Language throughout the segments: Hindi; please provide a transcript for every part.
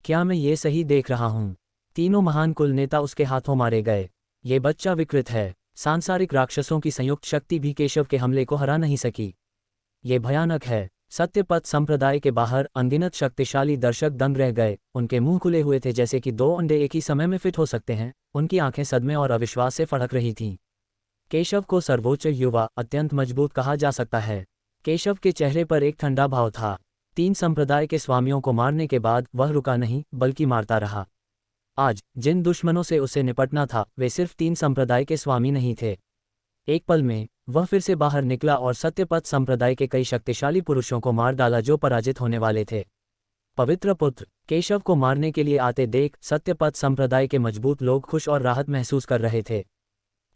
क्या मैं ये सही देख रहा हूँ? तीनों महान कुल नेता उसके हाथों मारे गए। ये बच्चा विकृत है। सांसारिक राक्षसों की संयुक्त शक्ति भी केशव के हमले को हरा नहीं सकी। ये भयानक है। सत्यपथ संप्रदाय के बाहर अनगिनत शक्तिशाली दर्शक दंग रह गए। उनके मुंह खुले हुए थे जैसे कि दो अंडे एक ही समय में फिट हो सकते हैं। उनकी आंखें सदमे और अविश्वास से फड़क रही थीं। केशव को सर्वोच्च युवा, अत्यंत मजबूत कहा जा सकता है। केशव के चेहरे पर एक ठंडा भाव था। तीन संप्रदाय के स्वामियों को मारने के बाद वह रुका नहीं, बल्कि मारता रहा। आज जिन दुश्मनों से उसे निपटना था वे सिर्फ तीन संप्रदाय के स्वामी नहीं थे। एक पल में वह फिर से बाहर निकला और सत्यपथ संप्रदाय के कई शक्तिशाली पुरुषों को मार डाला जो पराजित होने वाले थे। पवित्र पुत्र केशव को मारने के लिए आते देख सत्यपथ संप्रदाय के मजबूत लोग खुश और राहत महसूस कर रहे थे।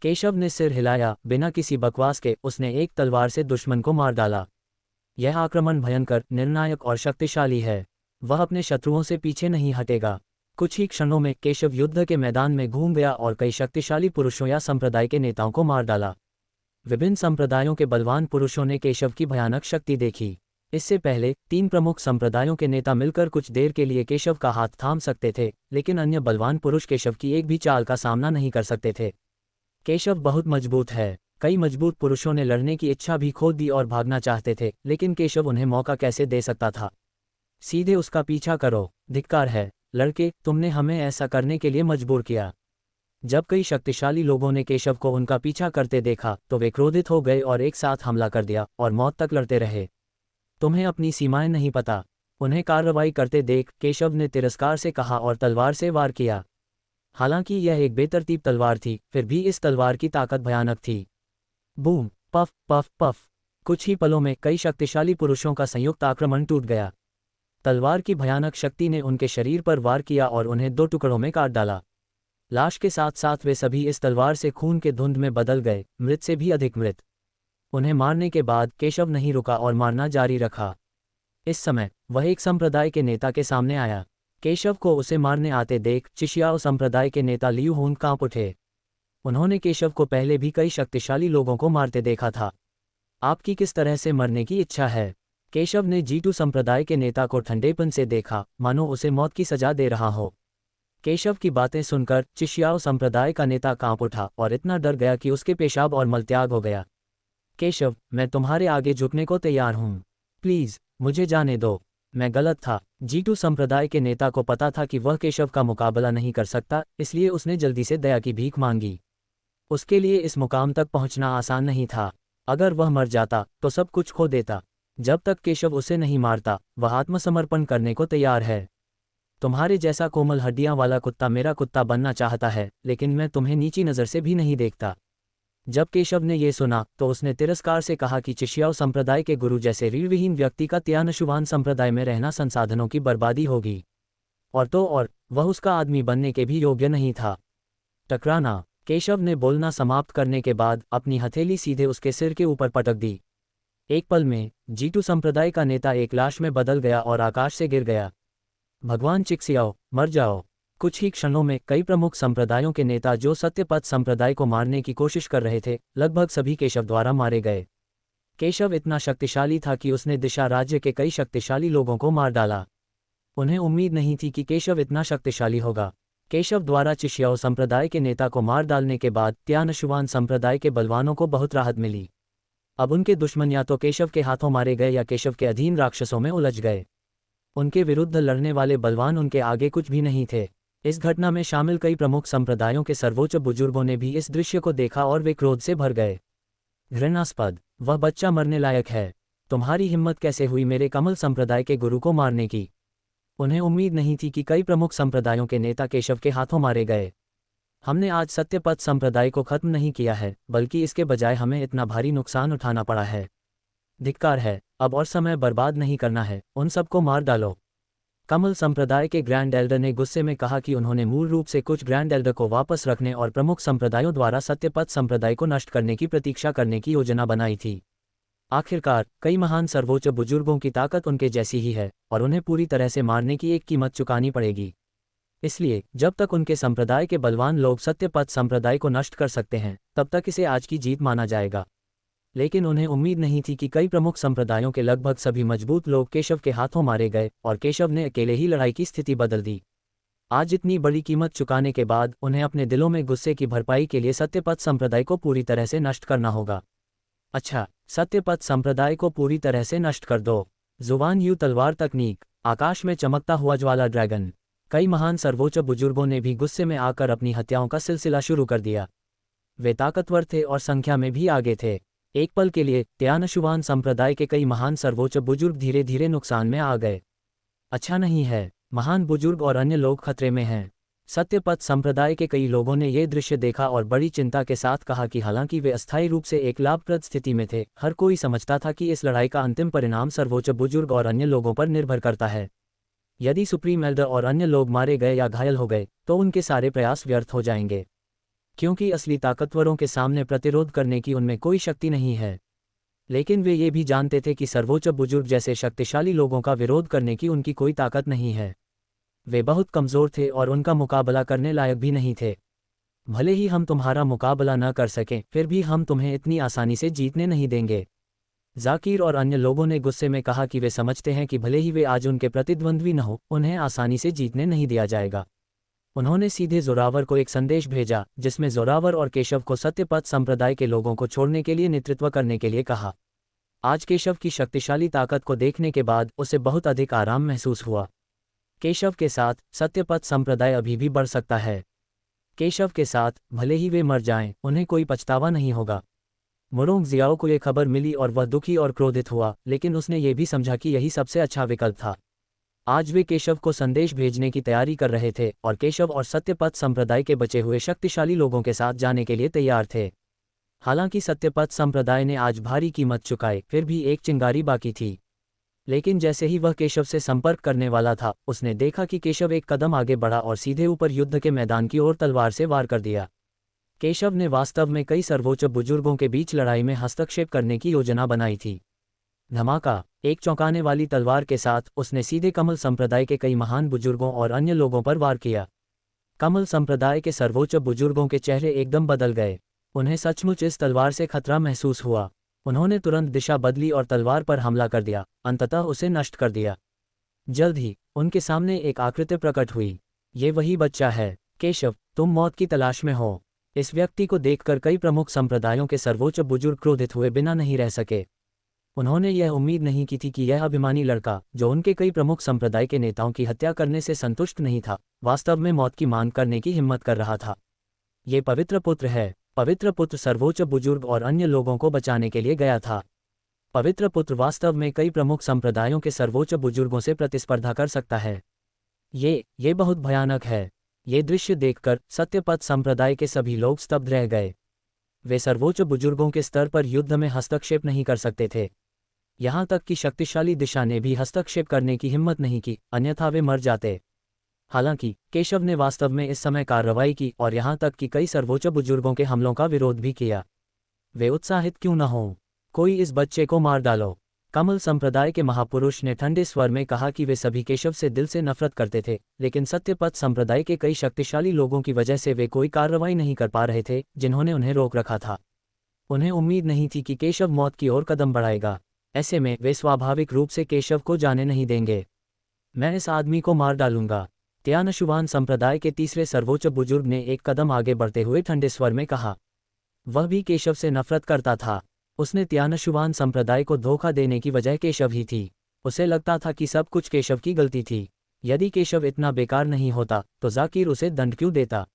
केशव ने सिर हिलाया। बिना किसी बकवास के उसने एक तलवार से दुश्मन को मार डाला। यह आक्रमण भयंकर, निर्णायक और शक्तिशाली है। वह अपने शत्रुओं से पीछे नहीं हटेगा। कुछ ही क्षणों में केशव युद्ध के मैदान में घूम गया और कई शक्तिशाली पुरुषों या संप्रदाय के नेताओं को मार डाला। विभिन्न संप्रदायों के बलवान पुरुषों ने केशव की भयानक शक्ति देखी। इससे पहले तीन प्रमुख संप्रदायों के नेता मिलकर कुछ देर के लिए केशव का हाथ थाम सकते थे, लेकिन अन्य बलवान पुरुष केशव की एक भी चाल का सामना नहीं कर सकते थे। केशव बहुत मजबूत है। कई मजबूत पुरुषों ने लड़ने की इच्छा भी खो दी और भागना चाहते थे, लेकिन केशव उन्हें मौका कैसे दे सकता था? सीधे उसका पीछा करो। धिक्कार है लड़के, तुमने हमें ऐसा करने के लिए मजबूर किया। जब कई शक्तिशाली लोगों ने केशव को उनका पीछा करते देखा तो वे क्रोधित हो गए और एक साथ हमला कर दिया और मौत तक लड़ते रहे। तुम्हें अपनी सीमाएं नहीं पता। उन्हें कार्रवाई करते देख केशव ने तिरस्कार से कहा और तलवार से वार किया। हालांकि यह एक बेतरतीब तलवार थी, फिर भी इस तलवार की ताकत भयानक थी। Boom, puff puff puff. कुछ ही पलों में कई शक्तिशाली पुरुषों का संयुक्त आक्रमण टूट गया। तलवार की भयानक शक्ति ने उनके शरीर पर वार किया और उन्हें दो टुकड़ों में काट डाला। लाश के साथ साथ वे सभी इस तलवार से खून के धुंध में बदल गए, मृत से भी अधिक मृत। उन्हें मारने के बाद केशव नहीं रुका और मारना जारी रखा। इस समय वह एक संप्रदाय के नेता के सामने आया। केशव को उसे मारने आते देख चिशियाओ संप्रदाय के नेता लियू होन कांप उठे। उन्होंने केशव को पहले भी कई शक्तिशाली लोगों को मारते देखा था। आपकी किस तरह से मरने की इच्छा है? केशव ने जीटू संप्रदाय के नेता को ठंडेपन से देखा, मानो उसे मौत की सजा दे रहा हो। केशव की बातें सुनकर चिशियाओ संप्रदाय का नेता कांप उठा और इतना डर गया कि उसके पेशाब और मलत्याग हो गया। केशव, मैं तुम्हारे आगे झुकने को तैयार हूँ। प्लीज मुझे जाने दो। मैं गलत था। जीटू संप्रदाय के नेता को पता था कि वह केशव का मुकाबला नहीं कर सकता, इसलिए उसने जल्दी से दया की भीख मांगी। उसके लिए इस मुकाम तक पहुंचना आसान नहीं था। अगर वह मर जाता तो सब कुछ खो देता। जब तक केशव उसे नहीं मारता वह आत्मसमर्पण करने को तैयार है। तुम्हारे जैसा कोमल हड्डियां वाला कुत्ता मेरा कुत्ता बनना चाहता है, लेकिन मैं तुम्हें नीची नज़र से भी नहीं देखता। जब केशव ने यह सुना तो उसने तिरस्कार से कहा कि चिशियाओ संप्रदाय के गुरु जैसे रीढ़विहीन व्यक्ति का त्यानशुवान संप्रदाय में रहना संसाधनों की बर्बादी होगी। और तो और वह उसका आदमी बनने के भी योग्य नहीं था। टकराना। केशव ने बोलना समाप्त करने के बाद अपनी हथेली सीधे उसके सिर के ऊपर पटक दी। एक पल में जीटू संप्रदाय का नेता एक लाश में बदल गया और आकाश से गिर गया। भगवान चिक्सियाओ, मर जाओ। कुछ ही क्षणों में कई प्रमुख संप्रदायों के नेता जो सत्यपथ संप्रदाय को मारने की कोशिश कर रहे थे, लगभग सभी केशव द्वारा मारे गए। केशव इतना शक्तिशाली था कि उसने दिशा राज्य के कई शक्तिशाली लोगों को मार डाला। उन्हें उम्मीद नहीं थी कि केशव इतना शक्तिशाली होगा। केशव द्वारा चिशियाओ संप्रदाय के नेता को मार डालने के बाद त्यानशुवान संप्रदाय के बलवानों को बहुत राहत मिली। अब उनके दुश्मन या तो केशव के हाथों मारे गए या केशव के अधीन राक्षसों में उलझ गए। उनके विरुद्ध लड़ने वाले बलवान उनके आगे कुछ भी नहीं थे। इस घटना में शामिल कई प्रमुख संप्रदायों के सर्वोच्च बुजुर्गों ने भी इस दृश्य को देखा और वे क्रोध से भर गए। घृणास्पद, वह बच्चा मरने लायक है। तुम्हारी हिम्मत कैसे हुई मेरे कमल संप्रदाय के गुरु को मारने की? उन्हें उम्मीद नहीं थी कि कई प्रमुख संप्रदायों के नेता केशव के हाथों मारे गए। हमने आज सत्यपथ संप्रदाय को खत्म नहीं किया है, बल्कि इसके बजाय हमें इतना भारी नुकसान उठाना पड़ा है। धिक्कार है। अब और समय बर्बाद नहीं करना है, उन सबको मार डालो। कमल संप्रदाय के ग्रैंड एल्डर ने गुस्से में कहा कि उन्होंने मूल रूप से कुछ ग्रैंड एल्डर को वापस रखने और प्रमुख संप्रदायों द्वारा सत्यपथ संप्रदाय को नष्ट करने की प्रतीक्षा करने की योजना बनाई थी। आखिरकार कई महान सर्वोच्च बुजुर्गों की ताकत उनके जैसी ही है और उन्हें पूरी तरह से मारने की एक कीमत चुकानी पड़ेगी। इसलिए जब तक उनके संप्रदाय के बलवान लोग सत्यपथ संप्रदाय को नष्ट कर सकते हैं, तब तक इसे आज की जीत माना जाएगा। लेकिन उन्हें उम्मीद नहीं थी कि कई प्रमुख संप्रदायों के लगभग सभी मजबूत लोग केशव के हाथों मारे गए और केशव ने अकेले ही लड़ाई की स्थिति बदल दी। आज इतनी बड़ी कीमत चुकाने के बाद उन्हें अपने दिलों में गुस्से की भरपाई के लिए सत्यपथ संप्रदाय को पूरी तरह से नष्ट करना होगा। अच्छा, सत्यपथ संप्रदाय को पूरी तरह से नष्ट कर दो। जुबान यू तलवार तकनीक। आकाश में चमकता हुआ ज्वाला ड्रैगन। कई महान सर्वोच्च बुजुर्गों ने भी गुस्से में आकर अपनी हत्याओं का सिलसिला शुरू कर दिया। वे ताकतवर थे और संख्या में भी आगे थे। एक पल के लिए त्यानशुवान संप्रदाय के कई महान सर्वोच्च बुजुर्ग धीरे धीरे नुकसान में आ गए। अच्छा नहीं है, महान बुजुर्ग और अन्य लोग खतरे में हैं। सत्यपथ संप्रदाय के कई लोगों ने यह दृश्य देखा और बड़ी चिंता के साथ कहा कि हालांकि वे अस्थायी रूप से एक लाभप्रद स्थिति में थे, हर कोई समझता था कि इस लड़ाई का अंतिम परिणाम सर्वोच्च बुजुर्ग और अन्य लोगों पर निर्भर करता है। यदि सुप्रीम एल्डर और अन्य लोग मारे गए या घायल हो गए तो उनके सारे प्रयास व्यर्थ हो जाएंगे, क्योंकि असली ताकतवरों के सामने प्रतिरोध करने की उनमें कोई शक्ति नहीं है। लेकिन वे ये भी जानते थे कि सर्वोच्च बुजुर्ग जैसे शक्तिशाली लोगों का विरोध करने की उनकी कोई ताकत नहीं है। वे बहुत कमज़ोर थे और उनका मुकाबला करने लायक भी नहीं थे। भले ही हम तुम्हारा मुकाबला न कर सकें, फिर भी हम तुम्हें इतनी आसानी से जीतने नहीं देंगे। जाकिर और अन्य लोगों ने गुस्से में कहा कि वे समझते हैं कि भले ही वे आज उनके प्रतिद्वंद्वी न हो, उन्हें आसानी से जीतने नहीं दिया जाएगा। उन्होंने सीधे जोरावर को एक संदेश भेजा जिसमें जोरावर और केशव को सत्यपथ संप्रदाय के लोगों को छोड़ने के लिए नेतृत्व करने के लिए कहा। आज केशव की शक्तिशाली ताकत को देखने के बाद उसे बहुत अधिक आराम महसूस हुआ। केशव के साथ सत्यपथ संप्रदाय अभी भी बढ़ सकता है। केशव के साथ भले ही वे मर जाएं, उन्हें कोई पछतावा नहीं होगा। मुरोंग जियाओ को यह खबर मिली और वह दुखी और क्रोधित हुआ, लेकिन उसने ये भी समझा कि यही सबसे अच्छा विकल्प था। आज वे केशव को संदेश भेजने की तैयारी कर रहे थे और केशव और सत्यपथ संप्रदाय के बचे हुए शक्तिशाली लोगों के साथ जाने के लिए तैयार थे। हालांकि सत्यपथ संप्रदाय ने आज भारी कीमत चुकाई, फिर भी एक चिंगारी बाकी थी। लेकिन जैसे ही वह केशव से संपर्क करने वाला था, उसने देखा कि केशव एक कदम आगे बढ़ा और सीधे ऊपर युद्ध के मैदान की ओर तलवार से वार कर दिया। केशव ने वास्तव में कई सर्वोच्च बुजुर्गों के बीच लड़ाई में हस्तक्षेप करने की योजना बनाई थी। धमाका! एक चौंकाने वाली तलवार के साथ उसने सीधे कमल संप्रदाय के कई महान बुजुर्गों और अन्य लोगों पर वार किया। कमल संप्रदाय के सर्वोच्च बुजुर्गों के चेहरे एकदम बदल गए। उन्हें सचमुच इस तलवार से खतरा महसूस हुआ। उन्होंने तुरंत दिशा बदली और तलवार पर हमला कर दिया, अंततः उसे नष्ट कर दिया। जल्द ही उनके सामने एक आकृति प्रकट हुई। ये वही बच्चा है। केशव, तुम मौत की तलाश में हो। इस व्यक्ति को देखकर कई प्रमुख संप्रदायों के सर्वोच्च बुजुर्ग क्रोधित हुए बिना नहीं रह सके। उन्होंने यह उम्मीद नहीं की थी कि यह अभिमानी लड़का, जो उनके कई प्रमुख संप्रदाय के नेताओं की हत्या करने से संतुष्ट नहीं था, वास्तव में मौत की मांग करने की हिम्मत कर रहा था। ये पवित्र पुत्र है। पवित्र पुत्र सर्वोच्च बुजुर्ग और अन्य लोगों को बचाने के लिए गया था। पवित्र पुत्र वास्तव में कई प्रमुख संप्रदायों के सर्वोच्च बुजुर्गों से प्रतिस्पर्धा कर सकता है। ये बहुत भयानक है। ये दृश्य देखकर सत्यपथ संप्रदाय के सभी लोग स्तब्ध रह गए। वे सर्वोच्च बुजुर्गों के स्तर पर युद्ध में हस्तक्षेप नहीं कर सकते थे। यहाँ तक कि शक्तिशाली दिशा ने भी हस्तक्षेप करने की हिम्मत नहीं की, अन्यथा वे मर जाते। हालांकि केशव ने वास्तव में इस समय कार्रवाई की और यहाँ तक कि कई सर्वोच्च बुजुर्गों के हमलों का विरोध भी किया। वे उत्साहित क्यों न हों? कोई इस बच्चे को मार डालो। कमल संप्रदाय के महापुरुष ने ठंडे स्वर में कहा कि वे सभी केशव से दिल से नफरत करते थे, लेकिन सत्यपथ संप्रदाय के कई शक्तिशाली लोगों की वजह से वे कोई कार्रवाई नहीं कर पा रहे थे, जिन्होंने उन्हें रोक रखा था। उन्हें उम्मीद नहीं थी कि केशव मौत की ओर कदम बढ़ाएगा। ऐसे में वे स्वाभाविक रूप से केशव को जाने नहीं देंगे। मैं इस आदमी को मार डालूंगा। त्यानशुवान संप्रदाय के तीसरे सर्वोच्च बुजुर्ग ने एक कदम आगे बढ़ते हुए ठंडे स्वर में कहा। वह भी केशव से नफरत करता था। उसने त्यानशुवान संप्रदाय को धोखा देने की वजह केशव ही थी। उसे लगता था कि सब कुछ केशव की गलती थी। यदि केशव इतना बेकार नहीं होता तो जाकिर उसे दंड क्यों देता?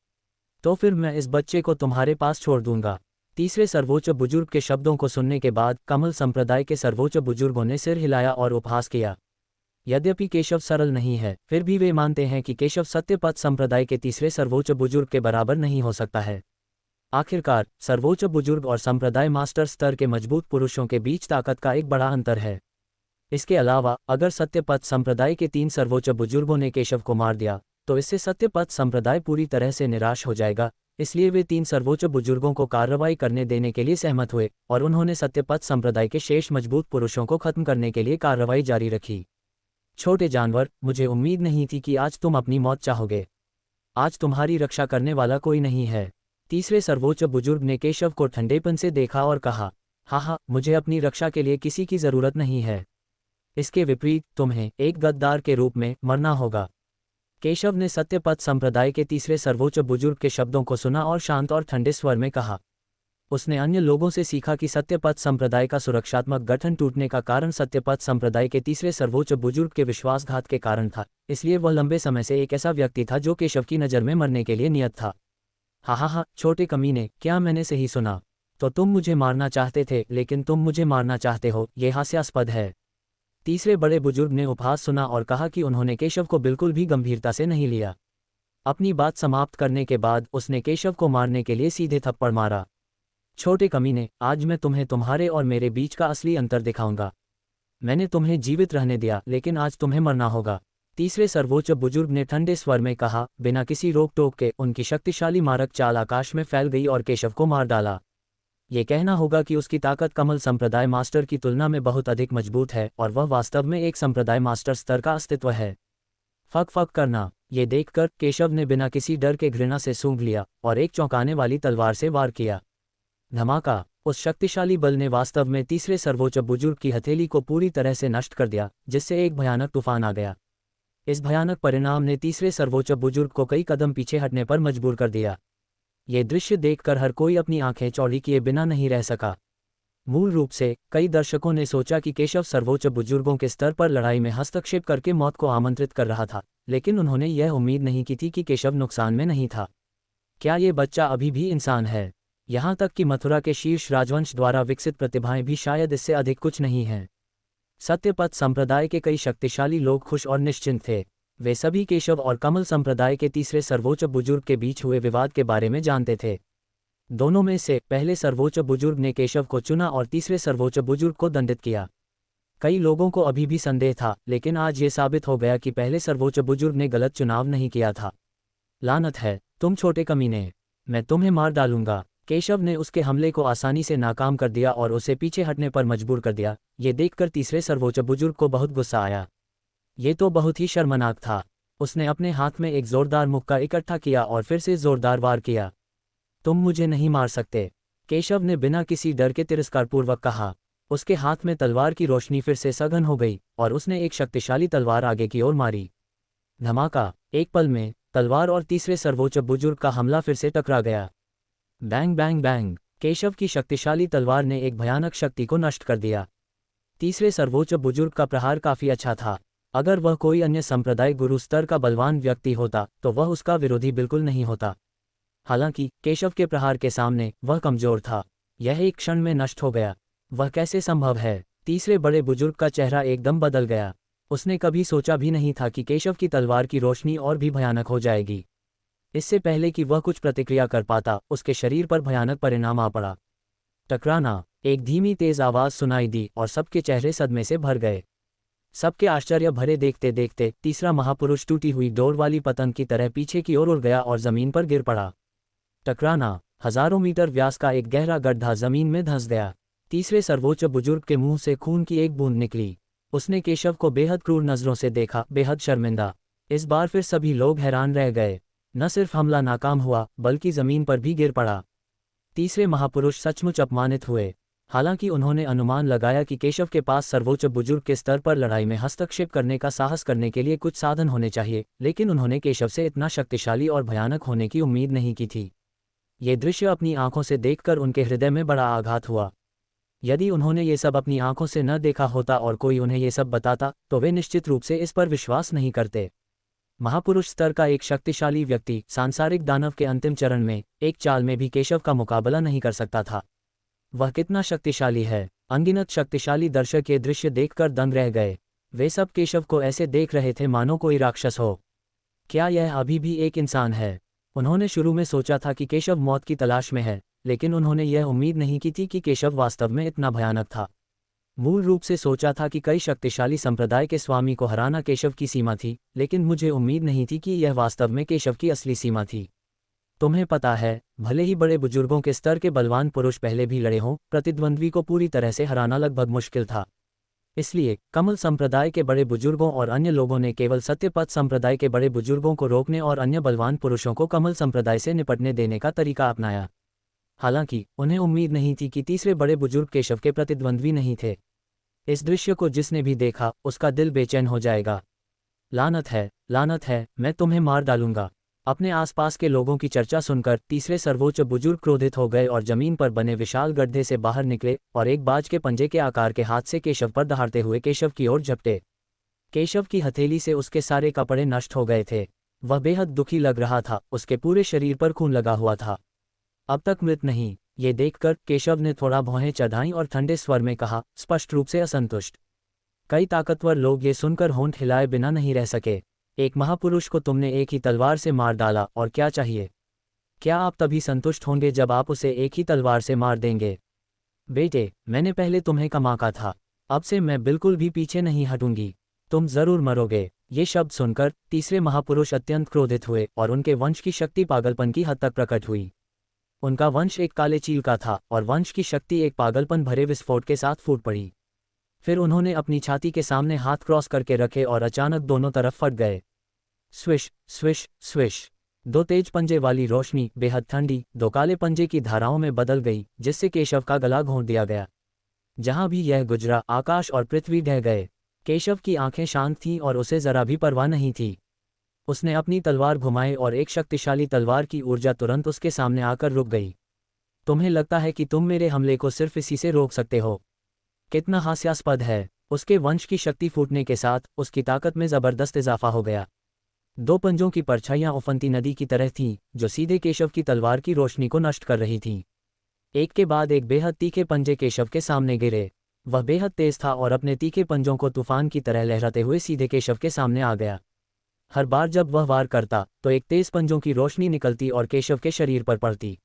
तो फिर मैं इस बच्चे को तुम्हारे पास छोड़ दूंगा। तीसरे सर्वोच्च बुजुर्ग के शब्दों को सुनने के बाद कमल संप्रदाय के सर्वोच्च बुजुर्गों ने सिर हिलाया और उपहास किया। यद्यपि केशव सरल नहीं है, फिर भी वे मानते हैं कि केशव सत्यपथ संप्रदाय के तीसरे सर्वोच्च बुजुर्ग के बराबर नहीं हो सकता है। आखिरकार सर्वोच्च बुजुर्ग और संप्रदाय मास्टर स्तर के मजबूत पुरुषों के बीच ताकत का एक बड़ा अंतर है। इसके अलावा अगर सत्यपथ संप्रदाय के 3 सर्वोच्च बुजुर्गों ने केशव को मार दिया तो इससे सत्यपथ संप्रदाय पूरी तरह से निराश हो जाएगा। इसलिए वे 3 सर्वोच्च बुजुर्गों को कार्रवाई करने देने के लिए सहमत हुए और उन्होंने सत्यपथ संप्रदाय के शेष मजबूत पुरुषों को खत्म करने के लिए कार्रवाई जारी रखी। छोटे जानवर, मुझे उम्मीद नहीं थी कि आज तुम अपनी मौत चाहोगे। आज तुम्हारी रक्षा करने वाला कोई नहीं है। तीसरे सर्वोच्च बुजुर्ग ने केशव को ठंडेपन से देखा और कहा। हाँ, मुझे अपनी रक्षा के लिए किसी की जरूरत नहीं है। इसके विपरीत तुम्हें एक गद्दार के रूप में मरना होगा। केशव ने सत्यपथ संप्रदाय के तीसरे सर्वोच्च बुजुर्ग के शब्दों को सुना और शांत और ठंडे स्वर में कहा। उसने अन्य लोगों से सीखा कि सत्यपथ संप्रदाय का सुरक्षात्मक गठन टूटने का कारण सत्यपथ संप्रदाय के तीसरे सर्वोच्च बुजुर्ग के विश्वासघात के कारण था, इसलिए वह लंबे समय से एक ऐसा व्यक्ति था जो केशव की नज़र में मरने के लिए नियत था। हाँ, छोटे कमीने, क्या मैंने सही सुना? तो तुम मुझे मारना चाहते थे, लेकिन तुम मुझे मारना चाहते हो, यह हास्यास्पद है। तीसरे बड़े बुजुर्ग ने उपहास सुना और कहा कि उन्होंने केशव को बिल्कुल भी गंभीरता से नहीं लिया। अपनी बात समाप्त करने के बाद उसने केशव को मारने के लिए सीधे थप्पड़ मारा। छोटे कमीने, आज मैं तुम्हें तुम्हारे और मेरे बीच का असली अंतर दिखाऊंगा। मैंने तुम्हें जीवित रहने दिया, लेकिन आज तुम्हें मरना होगा। तीसरे सर्वोच्च बुजुर्ग ने ठंडे स्वर में कहा। बिना किसी रोक टोक के उनकी शक्तिशाली मारक चाल आकाश में फैल गई और केशव को मार डाला। ये कहना होगा कि उसकी ताकत कमल संप्रदाय मास्टर की तुलना में बहुत अधिक मजबूत है और वह वास्तव में एक संप्रदाय मास्टर स्तर का अस्तित्व है। फक फक करना। ये देखकर केशव ने बिना किसी डर के घृणा से सूंघ लिया और एक चौंकाने वाली तलवार से वार किया। धमाका। उस शक्तिशाली बल ने वास्तव में तीसरे सर्वोच्च बुजुर्ग की हथेली को पूरी तरह से नष्ट कर दिया, जिससे एक भयानक तूफान आ गया। इस भयानक परिणाम ने तीसरे सर्वोच्च बुजुर्ग को कई कदम पीछे हटने पर मजबूर कर दिया। ये दृश्य देखकर हर कोई अपनी आंखें चौड़ी किए बिना नहीं रह सका। मूल रूप से कई दर्शकों ने सोचा कि केशव सर्वोच्च बुजुर्गों के स्तर पर लड़ाई में हस्तक्षेप करके मौत को आमंत्रित कर रहा था, लेकिन उन्होंने यह उम्मीद नहीं की थी कि केशव नुकसान में नहीं था। क्या ये बच्चा अभी भी इंसान है? यहाँ तक कि मथुरा के शीर्ष राजवंश द्वारा विकसित प्रतिभाएं भी शायद इससे अधिक कुछ नहीं हैं। सत्यपथ संप्रदाय के कई शक्तिशाली लोग खुश और निश्चिंत थे। वे सभी केशव और कमल संप्रदाय के तीसरे सर्वोच्च बुजुर्ग के बीच हुए विवाद के बारे में जानते थे। दोनों में से पहले सर्वोच्च बुजुर्ग ने केशव को चुना और तीसरे सर्वोच्च बुजुर्ग को दंडित किया। कई लोगों को अभी भी संदेह था, लेकिन आज ये साबित हो गया कि पहले सर्वोच्च बुजुर्ग ने गलत चुनाव नहीं किया था। लानत है, तुम छोटे कमीने, मैं तुम्हें मार डालूंगा। केशव ने उसके हमले को आसानी से नाकाम कर दिया और उसे पीछे हटने पर मजबूर कर दिया। ये देखकर तीसरे सर्वोच्च बुजुर्ग को बहुत गुस्सा आया। ये तो बहुत ही शर्मनाक था। उसने अपने हाथ में एक जोरदार मुक्का इकट्ठा किया और फिर से जोरदार वार किया। तुम मुझे नहीं मार सकते, केशव ने बिना किसी डर के तिरस्कारपूर्वक कहा। उसके हाथ में तलवार की रोशनी फिर से सघन हो गई और उसने एक शक्तिशाली तलवार आगे की ओर मारी। धमाका। एक पल में तलवार और तीसरे सर्वोच्च बुजुर्ग का हमला फिर से टकरा गया। Bang bang bang. केशव की शक्तिशाली तलवार ने एक भयानक शक्ति को नष्ट कर दिया। तीसरे सर्वोच्च बुजुर्ग का प्रहार काफी अच्छा था। अगर वह कोई अन्य संप्रदाय गुरु स्तर का बलवान व्यक्ति होता तो वह उसका विरोधी बिल्कुल नहीं होता। हालांकि केशव के प्रहार के सामने वह कमजोर था। यह एक क्षण में नष्ट हो गया। वह कैसे संभव है? तीसरे बड़े बुजुर्ग का चेहरा एकदम बदल गया। उसने कभी सोचा भी नहीं था कि केशव की तलवार की रोशनी और भी भयानक हो जाएगी। इससे पहले कि वह कुछ प्रतिक्रिया कर पाता, उसके शरीर पर भयानक परिणाम आ पड़ा। टकराना। एक धीमी तेज आवाज सुनाई दी और सबके चेहरे सदमे से भर गए। सबके आश्चर्य भरे देखते देखते तीसरा महापुरुष टूटी हुई डोर वाली पतंग की तरह पीछे की ओर उड़ गया और जमीन पर गिर पड़ा। टकराना। हजारों मीटर व्यास का एक गहरा गड्ढा जमीन में धंस गया। तीसरे सर्वोच्च बुजुर्ग के मुंह से खून की एक बूंद निकली। उसने केशव को बेहद क्रूर नजरों से देखा, बेहद शर्मिंदा। इस बार फिर सभी लोग हैरान रह गए। न सिर्फ हमला नाकाम हुआ, बल्कि जमीन पर भी गिर पड़ा। तीसरे महापुरुष सचमुच अपमानित हुए। हालांकि उन्होंने अनुमान लगाया कि केशव के पास सर्वोच्च बुजुर्ग के स्तर पर लड़ाई में हस्तक्षेप करने का साहस करने के लिए कुछ साधन होने चाहिए, लेकिन उन्होंने केशव से इतना शक्तिशाली और भयानक होने की उम्मीद नहीं की थी। ये दृश्य अपनी आंखों से देखकर उनके हृदय में बड़ा आघात हुआ। यदि उन्होंने ये सब अपनी आंखों से न देखा होता और कोई उन्हें ये सब बताता, तो वे निश्चित रूप से इस पर विश्वास नहीं करते। महापुरुष स्तर का एक शक्तिशाली व्यक्ति सांसारिक दानव के अंतिम चरण में एक चाल में भी केशव का मुकाबला नहीं कर सकता था। वह कितना शक्तिशाली है! अनगिनत शक्तिशाली दर्शक ये दृश्य देखकर दंग रह गए। वे सब केशव को ऐसे देख रहे थे मानो कोई राक्षस हो। क्या यह अभी भी एक इंसान है? उन्होंने शुरू में सोचा था कि केशव मौत की तलाश में है, लेकिन उन्होंने यह उम्मीद नहीं की थी कि केशव वास्तव में इतना भयानक था। मूल रूप से सोचा था कि कई शक्तिशाली संप्रदाय के स्वामी को हराना केशव की सीमा थी, लेकिन मुझे उम्मीद नहीं थी कि यह वास्तव में केशव की असली सीमा थी। तुम्हें पता है, भले ही बड़े बुजुर्गों के स्तर के बलवान पुरुष पहले भी लड़े हों, प्रतिद्वंद्वी को पूरी तरह से हराना लगभग मुश्किल था। इसलिए कमल संप्रदाय के बड़े बुजुर्गों और अन्य लोगों ने केवल सत्यपथ संप्रदाय के बड़े बुजुर्गों को रोकने और अन्य बलवान पुरुषों को कमल संप्रदाय से निपटने देने का तरीका अपनाया। हालांकि उन्हें उम्मीद नहीं थी कि तीसरे बड़े बुजुर्ग केशव के प्रतिद्वंद्वी नहीं थे। इस दृश्य को जिसने भी देखा उसका दिल बेचैन हो जाएगा। लानत है, मैं तुम्हें मार डालूंगा। अपने आसपास के लोगों की चर्चा सुनकर तीसरे सर्वोच्च बुजुर्ग क्रोधित हो गए और जमीन पर बने विशाल गड्ढे से बाहर निकले और एक बाज के पंजे के आकार के हाथ से केशव पर दहाड़ते हुए केशव की ओर झपटे। केशव की हथेली से उसके सारे कपड़े नष्ट हो गए थे। वह बेहद दुखी लग रहा था, उसके पूरे शरीर पर खून लगा हुआ था। अब तक मृत नहीं, ये देखकर केशव ने थोड़ा भौहें चढ़ाईं और ठंडे स्वर में कहा, स्पष्ट रूप से असंतुष्ट। कई ताकतवर लोग ये सुनकर होंठ हिलाए बिना नहीं रह सके। एक महापुरुष को तुमने एक ही तलवार से मार डाला, और क्या चाहिए? क्या आप तभी संतुष्ट होंगे जब आप उसे एक ही तलवार से मार देंगे? बेटे, मैंने पहले तुम्हें कमाका था, अब से मैं बिल्कुल भी पीछे नहीं हटूंगी। तुम जरूर मरोगे। ये शब्द सुनकर तीसरे महापुरुष अत्यंत क्रोधित हुए और उनके वंश की शक्ति पागलपन की हद तक प्रकट हुई। उनका वंश एक काले चील का था और वंश की शक्ति एक पागलपन भरे विस्फोट के साथ फूट पड़ी। फिर उन्होंने अपनी छाती के सामने हाथ क्रॉस करके रखे और अचानक दोनों तरफ फट गए। Swish swish swish. दो तेज पंजे वाली रोशनी बेहद ठंडी दो काले पंजे की धाराओं में बदल गई, जिससे केशव का गला घोंट दिया गया। जहां भी यह गुजरा आकाश और पृथ्वी ढह गए। केशव की आंखें शांत थीं और उसे जरा भी परवाह नहीं थी। उसने अपनी तलवार घुमाई और एक शक्तिशाली तलवार की ऊर्जा तुरंत उसके सामने आकर रुक गई। तुम्हें लगता है कि तुम मेरे हमले को सिर्फ इसी से रोक सकते हो? कितना हास्यास्पद है। उसके वंश की शक्ति फूटने के साथ उसकी ताकत में जबरदस्त इजाफा हो गया। दो पंजों की परछाइयां उफनती नदी की तरह थीं, जो सीधे केशव की तलवार की रोशनी को नष्ट कर रही थीं। एक के बाद एक बेहद तीखे पंजे केशव के सामने गिरे। वह बेहद तेज था और अपने तीखे पंजों को तूफान की तरह लहराते हुए सीधे केशव के सामने आ गया। हर बार जब वह वार करता तो एक तेज पंजों की रोशनी निकलती और केशव के शरीर पर पड़ती।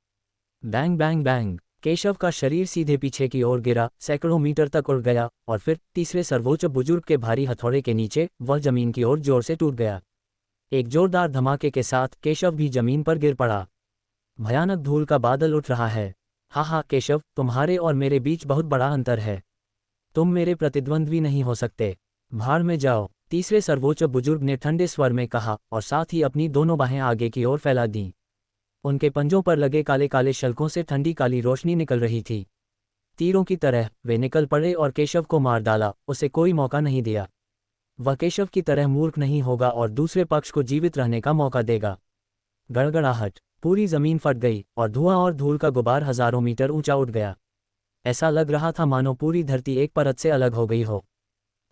Bang bang bang. केशव का शरीर सीधे पीछे की ओर गिरा, सैकड़ों मीटर तक उड़ गया और फिर तीसरे सर्वोच्च बुजुर्ग के भारी हथौड़े के नीचे वह जमीन की ओर जोर से टूट गया। एक जोरदार धमाके के साथ केशव भी जमीन पर गिर पड़ा। भयानक धूल का बादल उठ रहा है। हा केशव, तुम्हारे और मेरे बीच बहुत बड़ा अंतर है। तुम मेरे प्रतिद्वंद्वी नहीं हो सकते। भाड़ में जाओ, तीसरे सर्वोच्च बुजुर्ग ने ठंडे स्वर में कहा और साथ ही अपनी दोनों बाहें आगे की ओर फैला दीं। उनके पंजों पर लगे काले काले शल्कों से ठंडी काली रोशनी निकल रही थी। तीरों की तरह वे निकल पड़े और केशव को मार डाला, उसे कोई मौका नहीं दिया। वह केशव की तरह मूर्ख नहीं होगा और दूसरे पक्ष को जीवित रहने का मौका देगा। गड़गड़ाहट। पूरी जमीन फट गई और धुआं और धूल का गुबार हजारों मीटर ऊंचा उठ गया। ऐसा लग रहा था मानो पूरी धरती एक परत से अलग हो गई हो।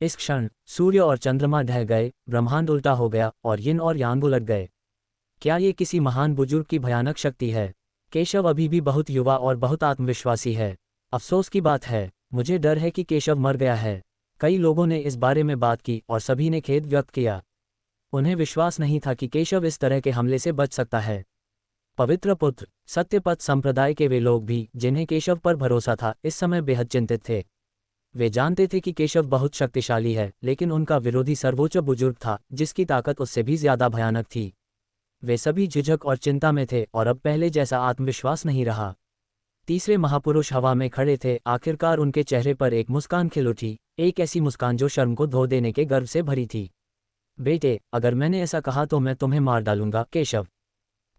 इस क्षण सूर्य और चंद्रमा ढह गए, ब्रह्मांड उल्टा हो गया और यिन और यांग उलट गए। क्या ये किसी महान बुजुर्ग की भयानक शक्ति है? केशव अभी भी बहुत युवा और बहुत आत्मविश्वासी है। अफसोस की बात है, मुझे डर है कि केशव मर गया है। कई लोगों ने इस बारे में बात की और सभी ने खेद व्यक्त किया। उन्हें विश्वास नहीं था कि केशव इस तरह के हमले से बच सकता है। पवित्र पुत्र सत्यपथ संप्रदाय के वे लोग भी जिन्हें केशव पर भरोसा था, इस समय बेहद चिंतित थे। वे जानते थे कि केशव बहुत शक्तिशाली है, लेकिन उनका विरोधी सर्वोच्च बुजुर्ग था जिसकी ताकत उससे भी ज्यादा भयानक थी। वे सभी झिझक और चिंता में थे और अब पहले जैसा आत्मविश्वास नहीं रहा। तीसरे महापुरुष हवा में खड़े थे। आखिरकार उनके चेहरे पर एक मुस्कान खिल उठी, एक ऐसी मुस्कान जो शर्म को धो देने के गर्व से भरी थी। बेटे, अगर मैंने ऐसा कहा तो मैं तुम्हें मार डालूंगा। केशव,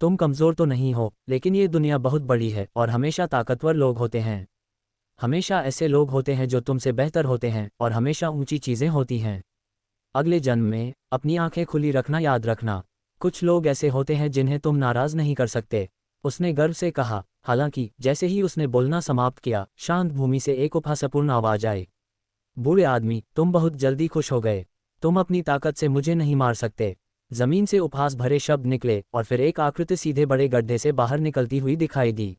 तुम कमजोर तो नहीं हो, लेकिन ये दुनिया बहुत बड़ी है और हमेशा ताकतवर लोग होते हैं। हमेशा ऐसे लोग होते हैं जो तुमसे बेहतर होते हैं और हमेशा ऊंची चीजें होती हैं। अगले जन्म में अपनी आंखें खुली रखना याद रखना। कुछ लोग ऐसे होते हैं जिन्हें तुम नाराज नहीं कर सकते। उसने गर्व से कहा। हालांकि जैसे ही उसने बोलना समाप्त किया, शांत भूमि से एक उपहासपूर्ण आवाज आई। बूढ़े आदमी, तुम बहुत जल्दी खुश हो गए। तुम अपनी ताकत से मुझे नहीं मार सकते। जमीन से उपहास भरे शब्द निकले और फिर एक आकृति सीधे बड़े गड्ढे से बाहर निकलती हुई दिखाई दी।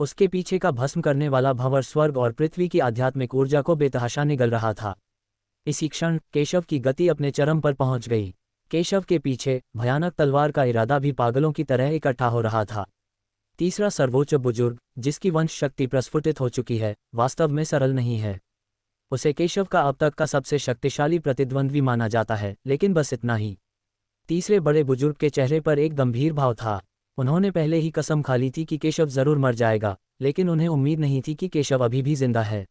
उसके पीछे का भस्म करने वाला भंवर स्वर्ग और पृथ्वी की आध्यात्मिक ऊर्जा को बेतहाशा निगल रहा था। इसी क्षण केशव की गति अपने चरम पर पहुंच गई। केशव के पीछे भयानक तलवार का इरादा भी पागलों की तरह इकट्ठा हो रहा था। तीसरा सर्वोच्च बुजुर्ग, जिसकी वंश शक्ति प्रस्फुटित हो चुकी है, वास्तव में सरल नहीं है। उसे केशव का अब तक का सबसे शक्तिशाली प्रतिद्वंद्वी माना जाता है, लेकिन बस इतना ही। तीसरे बड़े बुजुर्ग के चेहरे पर एक गंभीर भाव था। उन्होंने पहले ही कसम खा ली थी कि केशव जरूर मर जाएगा, लेकिन उन्हें उम्मीद नहीं थी कि केशव अभी भी जिंदा है।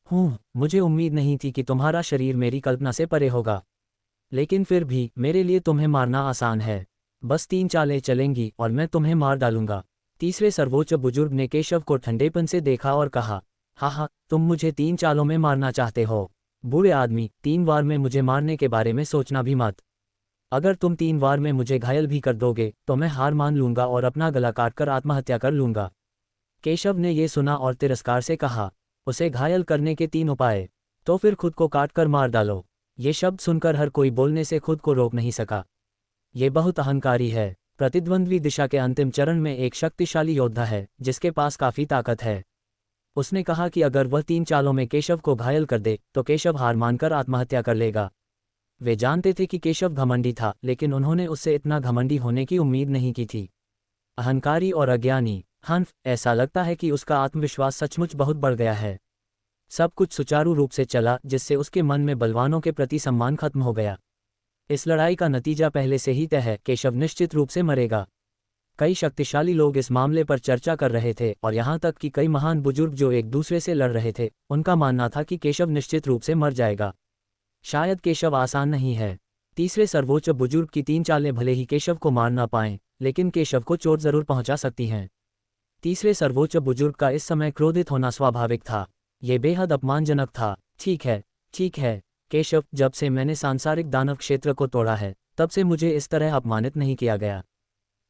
मुझे उम्मीद नहीं थी कि तुम्हारा शरीर मेरी कल्पना से परे होगा, लेकिन फिर भी मेरे लिए तुम्हें मारना आसान है। बस 3 चालें चलेंगी और मैं तुम्हें मार डालूंगा। तीसरे सर्वोच्च बुजुर्ग ने केशव को ठंडेपन से देखा और कहा, हाँ, तुम मुझे 3 चालों में मारना चाहते हो। बूढ़े आदमी, 3 बार में मुझे मारने के बारे में सोचना भी मत। अगर तुम 3 बार में मुझे घायल भी कर दोगे तो मैं हार मान लूंगा और अपना गला काटकर आत्महत्या कर लूंगा। केशव ने ये सुना और तिरस्कार से कहा, उसे घायल करने के 3 उपाय, तो फिर खुद को काटकर मार डालो। ये शब्द सुनकर हर कोई बोलने से खुद को रोक नहीं सका। ये बहुत अहंकारी है। प्रतिद्वंद्वी दिशा के अंतिम चरण में एक शक्तिशाली योद्धा है जिसके पास काफी ताकत है। उसने कहा कि अगर वह 3 चालों में केशव को घायल कर दे तो केशव हार मानकर आत्महत्या कर लेगा। वे जानते थे कि केशव घमंडी था, लेकिन उन्होंने उससे इतना घमंडी होने की उम्मीद नहीं की थी। अहंकारी और अज्ञानी हंफ, ऐसा लगता है कि उसका आत्मविश्वास सचमुच बहुत बढ़ गया है। सब कुछ सुचारू रूप से चला, जिससे उसके मन में बलवानों के प्रति सम्मान खत्म हो गया। इस लड़ाई का नतीजा पहले से ही तय है, केशव निश्चित रूप से मरेगा। कई शक्तिशाली लोग इस मामले पर चर्चा कर रहे थे और यहाँ तक कि कई महान बुजुर्ग जो एक दूसरे से लड़ रहे थे, उनका मानना था कि केशव निश्चित रूप से मर जाएगा। शायद केशव आसान नहीं है। तीसरे सर्वोच्च बुजुर्ग की 3 चालें भले ही केशव को मार ना पाएं, लेकिन केशव को चोट जरूर पहुंचा सकती हैं। तीसरे सर्वोच्च बुजुर्ग का इस समय क्रोधित होना स्वाभाविक था। ये बेहद अपमानजनक था। ठीक है केशव, जब से मैंने सांसारिक दानव क्षेत्र को तोड़ा है तब से मुझे इस तरह अपमानित नहीं किया गया।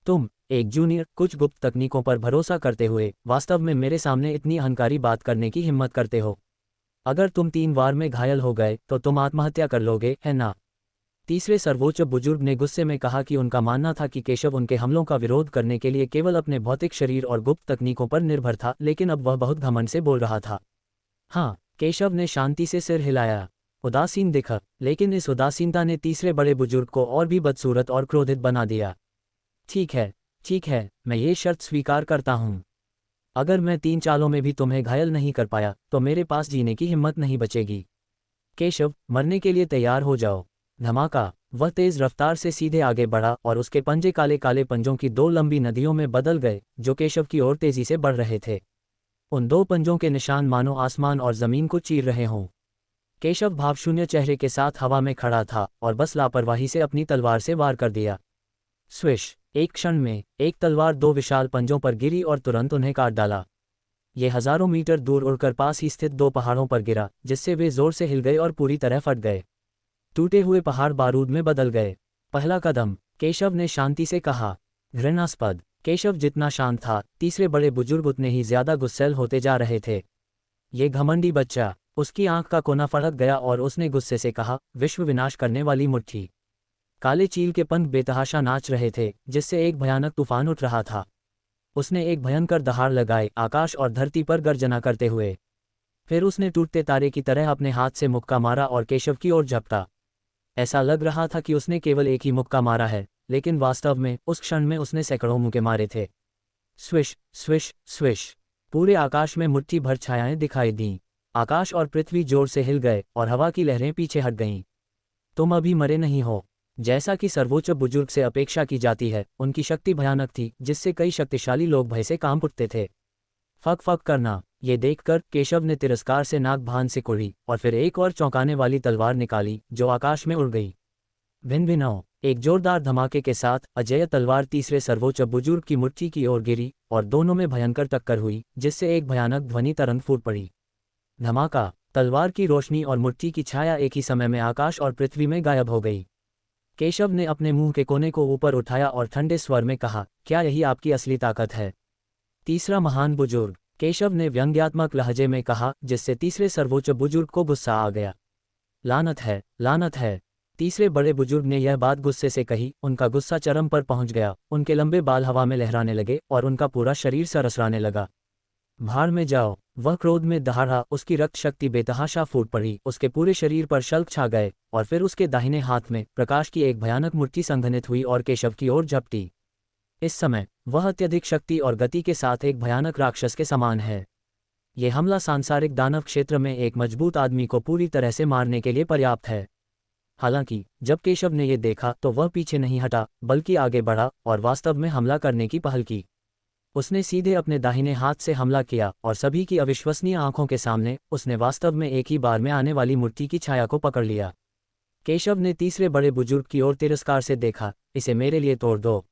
तुम, एक जूनियर, कुछ गुप्त तकनीकों पर भरोसा करते हुए वास्तव में मेरे सामने इतनी अहंकारी बात करने की हिम्मत करते हो। अगर तुम 3 बार में घायल हो गए तो तुम आत्महत्या कर लोगे, है ना? तीसरे सर्वोच्च बुजुर्ग ने गुस्से में कहा कि उनका मानना था कि केशव उनके हमलों का विरोध करने के लिए केवल अपने भौतिक शरीर और गुप्त तकनीकों पर निर्भर था, लेकिन अब वह बहुत घमंड से बोल रहा था। हाँ, केशव ने शांति से सिर हिलाया, उदासीन दिखा, लेकिन इस उदासीनता ने तीसरे बड़े बुजुर्ग को और भी बदसूरत और क्रोधित बना दिया। ठीक है, मैं ये शर्त स्वीकार करता हूँ। अगर मैं 3 चालों में भी तुम्हें घायल नहीं कर पाया तो मेरे पास जीने की हिम्मत नहीं बचेगी। केशव, मरने के लिए तैयार हो जाओ। धमाका, वह तेज रफ्तार से सीधे आगे बढ़ा और उसके पंजे काले काले पंजों की 2 लंबी नदियों में बदल गए जो केशव की ओर तेजी से बढ़ रहे थे। उन 2 पंजों के निशान मानो आसमान और जमीन को चीर रहे हों। केशव भावशून्य चेहरे के साथ हवा में खड़ा था और बस लापरवाही से अपनी तलवार से वार कर दिया। स्विश, एक क्षण में एक तलवार 2 विशाल पंजों पर गिरी और तुरंत उन्हें काट डाला। ये हजारों मीटर दूर उड़कर पास ही स्थित 2 पहाड़ों पर गिरा, जिससे वे जोर से हिल गए और पूरी तरह फट गए। टूटे हुए पहाड़ बारूद में बदल गए। पहला कदम, केशव ने शांति से कहा। घृणास्पद। केशव जितना शांत था, तीसरे बड़े बुजुर्ग उतने ही ज्यादा गुस्सैल होते जा रहे थे। ये घमंडी बच्चा। उसकी आंख का कोना फड़क गया और उसने गुस्से से कहा, विश्व विनाश करने वाली मुट्ठी। काले चील के पंख बेतहाशा नाच रहे थे, जिससे एक भयानक तूफान उठ रहा था। उसने एक भयंकर दहाड़ लगाई, आकाश और धरती पर गर्जना करते हुए। फिर उसने टूटते तारे की तरह अपने हाथ से मुक्का मारा और केशव की ओर झपटा। ऐसा लग रहा था कि उसने केवल एक ही मुक्का मारा है, लेकिन वास्तव में उस क्षण में उसने सैकड़ों मुक्के मारे थे। स्विश स्विश स्विश, पूरे आकाश में मुट्ठी भर छायाएं दिखाई दीं। आकाश और पृथ्वी जोर से हिल गए और हवा की लहरें पीछे हट गईं। तुम अभी मरे नहीं हो। जैसा कि सर्वोच्च बुजुर्ग से अपेक्षा की जाती है, उनकी शक्ति भयानक थी, जिससे कई शक्तिशाली लोग भय से कांप उठते थे। फक फक करना। ये देखकर केशव ने तिरस्कार से नाक भान से कुड़ी और फिर एक और चौंकाने वाली तलवार निकाली जो आकाश में उड़ गई। भिन भिनाओ। एक जोरदार धमाके के साथ अजेय तलवार तीसरे सर्वोच्च बुजुर्ग की मुट्ठी की ओर गिरी और दोनों में भयंकर टक्कर हुई, जिससे एक भयानक ध्वनि तरंग फूट पड़ी। धमाका। तलवार की रोशनी और मुट्ठी की छाया एक ही समय में आकाश और पृथ्वी में गायब हो गई। केशव ने अपने मुंह के कोने को ऊपर उठाया और ठंडे स्वर में कहा, क्या यही आपकी असली ताकत है? तीसरा महान बुजुर्ग, केशव ने व्यंग्यात्मक लहजे में कहा, जिससे तीसरे सर्वोच्च बुजुर्ग को गुस्सा आ गया। लानत है, लानत है। तीसरे बड़े बुजुर्ग ने यह बात गुस्से से कही। उनका गुस्सा चरम पर पहुंच गया। उनके लंबे बाल हवा में लहराने लगे और उनका पूरा शरीर सरसराने लगा। भाड़ में जाओ। वह क्रोध में दहाड़ा, उसकी रक्त शक्ति बेतहाशा फूट पड़ी, उसके पूरे शरीर पर शल्क छा गए और फिर उसके दाहिने हाथ में प्रकाश की एक भयानक मुट्ठी संघनित हुई और केशव की ओर झपटी। इस समय वह अत्यधिक शक्ति और गति के साथ एक भयानक राक्षस के समान है। यह हमला सांसारिक दानव क्षेत्र में एक मजबूत आदमी को पूरी तरह से मारने के लिए पर्याप्त है। हालांकि जब केशव ने यह देखा तो वह पीछे नहीं हटा, बल्कि आगे बढ़ा और वास्तव में हमला करने की पहल की। उसने सीधे अपने दाहिने हाथ से हमला किया और सभी की अविश्वसनीय आंखों के सामने उसने वास्तव में एक ही बार में आने वाली मुट्ठी की छाया को पकड़ लिया। केशव ने तीसरे बड़े बुजुर्ग की ओर तिरस्कार से देखा। इसे मेरे लिए तोड़ दो।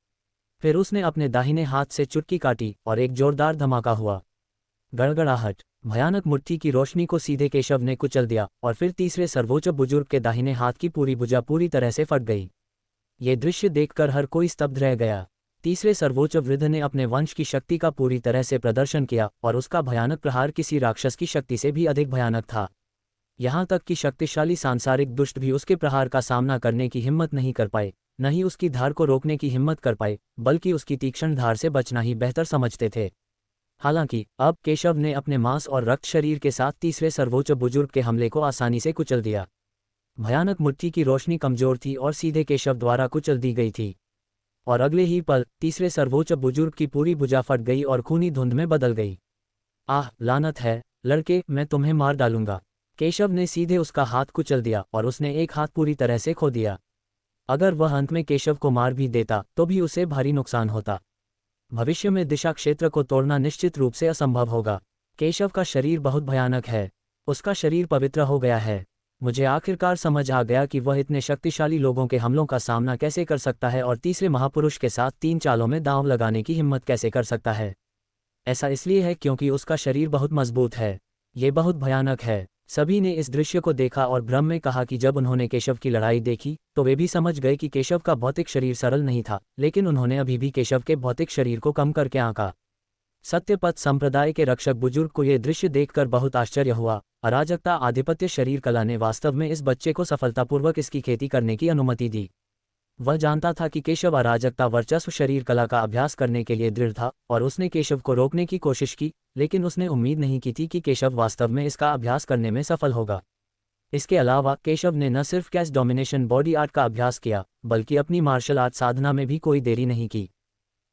फिर उसने अपने दाहिने हाथ से चुटकी काटी और एक जोरदार धमाका हुआ। गड़गड़ाहट, भयानक मुट्ठी की रोशनी को सीधे केशव ने कुचल दिया और फिर तीसरे सर्वोच्च बुजुर्ग के दाहिने हाथ की पूरी भुजा पूरी तरह से फट गई। ये दृश्य देखकर हर कोई स्तब्ध रह गया। तीसरे सर्वोच्च वृद्ध ने अपने वंश की शक्ति का पूरी तरह से प्रदर्शन किया और उसका भयानक प्रहार किसी राक्षस की शक्ति से भी अधिक भयानक था। यहाँ तक कि शक्तिशाली सांसारिक दुष्ट भी उसके प्रहार का सामना करने की हिम्मत नहीं कर पाए, न ही उसकी धार को रोकने की हिम्मत कर पाए, बल्कि उसकी तीक्ष्ण धार से बचना ही बेहतर समझते थे। हालांकि अब केशव ने अपने मांस और रक्त शरीर के साथ तीसरे सर्वोच्च बुजुर्ग के हमले को आसानी से कुचल दिया। भयानक मुट्ठी की रोशनी कमजोर थी और सीधे केशव द्वारा कुचल दी गई थी, और अगले ही पल तीसरे सर्वोच्च बुजुर्ग की पूरी भुजा फट गई और खूनी धुंध में बदल गई। आह, लानत है लड़के, मैं तुम्हें मार डालूंगा। केशव ने सीधे उसका हाथ कुचल दिया और उसने एक हाथ पूरी तरह से खो दिया। अगर वह अंत में केशव को मार भी देता तो भी उसे भारी नुकसान होता। भविष्य में दिशा क्षेत्र को तोड़ना निश्चित रूप से असंभव होगा। केशव का शरीर बहुत भयानक है, उसका शरीर पवित्र हो गया है। मुझे आखिरकार समझ आ गया कि वह इतने शक्तिशाली लोगों के हमलों का सामना कैसे कर सकता है और तीसरे महापुरुष के साथ 3 चालों में दांव लगाने की हिम्मत कैसे कर सकता है। ऐसा इसलिए है क्योंकि उसका शरीर बहुत मजबूत है। ये बहुत भयानक है। सभी ने इस दृश्य को देखा और भ्रम में कहा कि जब उन्होंने केशव की लड़ाई देखी तो वे भी समझ गए कि केशव का भौतिक शरीर सरल नहीं था, लेकिन उन्होंने अभी भी केशव के भौतिक शरीर को कम करके आंका। सत्यपथ संप्रदाय के रक्षक बुजुर्ग को यह दृश्य देखकर बहुत आश्चर्य हुआ। अराजकता आधिपत्य शरीर कला ने वास्तव में इस बच्चे को सफलतापूर्वक इसकी खेती करने की अनुमति दी। वह जानता था कि केशव अराजकता वर्चस्व शरीर कला का अभ्यास करने के लिए दृढ़ था और उसने केशव को रोकने की कोशिश की, लेकिन उसने उम्मीद नहीं की थी कि केशव वास्तव में इसका अभ्यास करने में सफल होगा। इसके अलावा केशव ने न सिर्फ कैश डोमिनेशन बॉडी आर्ट का अभ्यास किया, बल्कि अपनी मार्शल आर्ट साधना में भी कोई देरी नहीं की।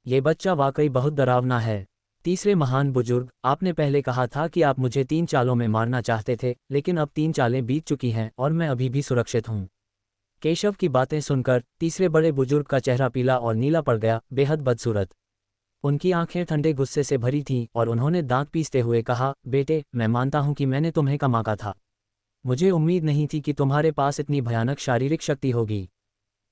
ये बच्चा वाकई बहुत डरावना है। तीसरे महान बुजुर्ग, आपने पहले कहा था कि आप मुझे 3 चालों में मारना चाहते थे, लेकिन अब 3 चालें बीत चुकी हैं और मैं अभी भी सुरक्षित हूँ। केशव की बातें सुनकर तीसरे बड़े बुजुर्ग का चेहरा पीला और नीला पड़ गया, बेहद बदसूरत। उनकी आंखें ठंडे गुस्से से भरी थीं और उन्होंने दांत पीसते हुए कहा, बेटे, मैं मानता हूं कि मैंने तुम्हें कमाका था। मुझे उम्मीद नहीं थी कि तुम्हारे पास इतनी भयानक शारीरिक शक्ति होगी।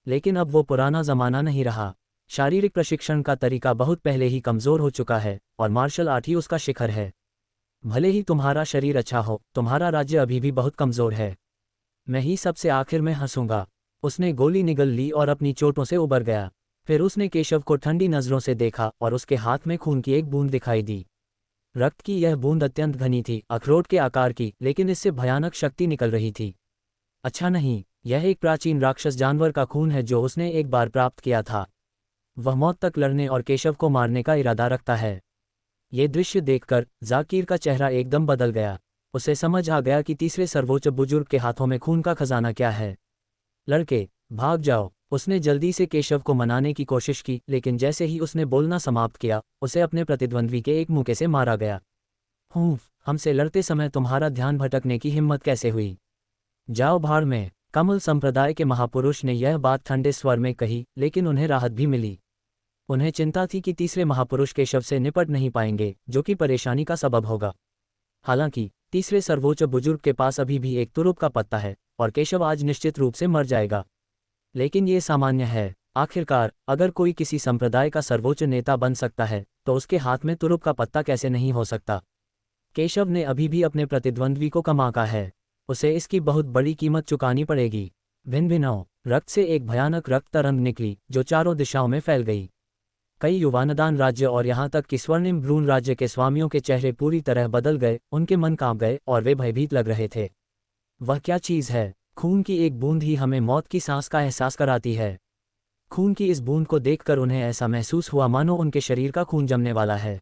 लेकिन अब वो पुराना जमाना नहीं रहा। शारीरिक प्रशिक्षण का तरीका बहुत पहले ही कमज़ोर हो चुका है और मार्शल आर्ट ही उसका शिखर है। भले ही तुम्हारा शरीर अच्छा हो, तुम्हारा राज्य अभी भी बहुत कमज़ोर है। मैं ही सबसे आखिर में हंसूंगा। उसने गोली निगल ली और अपनी चोटों से उबर गया। फिर उसने केशव को ठंडी नज़रों से देखा और उसके हाथ में खून की एक बूंद दिखाई दी। रक्त की यह बूंद अत्यंत घनी थी, अखरोट के आकार की, लेकिन इससे भयानक शक्ति निकल रही थी। अच्छा नहीं, यह एक प्राचीन राक्षस जानवर का खून है जो उसने एक बार प्राप्त किया था। वह मौत तक लड़ने और केशव को मारने का इरादा रखता है। ये दृश्य देखकर जाकिर का चेहरा एकदम बदल गया। उसे समझ आ गया कि तीसरे सर्वोच्च बुजुर्ग के हाथों में खून का खजाना क्या है। लड़के, भाग जाओ। उसने जल्दी से केशव को मनाने की कोशिश की, लेकिन जैसे ही उसने बोलना समाप्त किया, उसे अपने प्रतिद्वंद्वी के एक मुक्के से मारा गया। हमसे लड़ते समय तुम्हारा ध्यान भटकने की हिम्मत कैसे हुई? जाओ भाड़ में। कमल संप्रदाय के महापुरुष ने यह बात ठंडे स्वर में कही, लेकिन उन्हें राहत भी मिली। उन्हें चिंता थी कि तीसरे महापुरुष केशव से निपट नहीं पाएंगे, जो कि परेशानी का सबब होगा। हालांकि तीसरे सर्वोच्च बुजुर्ग के पास अभी भी एक तुरुप का पत्ता है और केशव आज निश्चित रूप से मर जाएगा। लेकिन ये सामान्य है। आखिरकार अगर कोई किसी संप्रदाय का सर्वोच्च नेता बन सकता है तो उसके हाथ में तुरुप का पत्ता कैसे नहीं हो सकता? केशव ने अभी भी अपने प्रतिद्वंद्वी को कमाका है। उसे इसकी बहुत बड़ी कीमत चुकानी पड़ेगी। भिन्न भिन्न रक्त से एक भयानक रक्त तरंग निकली जो चारों दिशाओं में फैल गई। कई युवानदान राज्य और यहाँ तक कि स्वर्णिम भ्रूण राज्य के स्वामियों के चेहरे पूरी तरह बदल गए, उनके मन कांप गए और वे भयभीत लग रहे थे। वह क्या चीज़ है? खून की एक बूंद ही हमें मौत की सांस का एहसास कराती है। खून की इस बूंद को देखकर उन्हें ऐसा महसूस हुआ मानो उनके शरीर का खून जमने वाला है।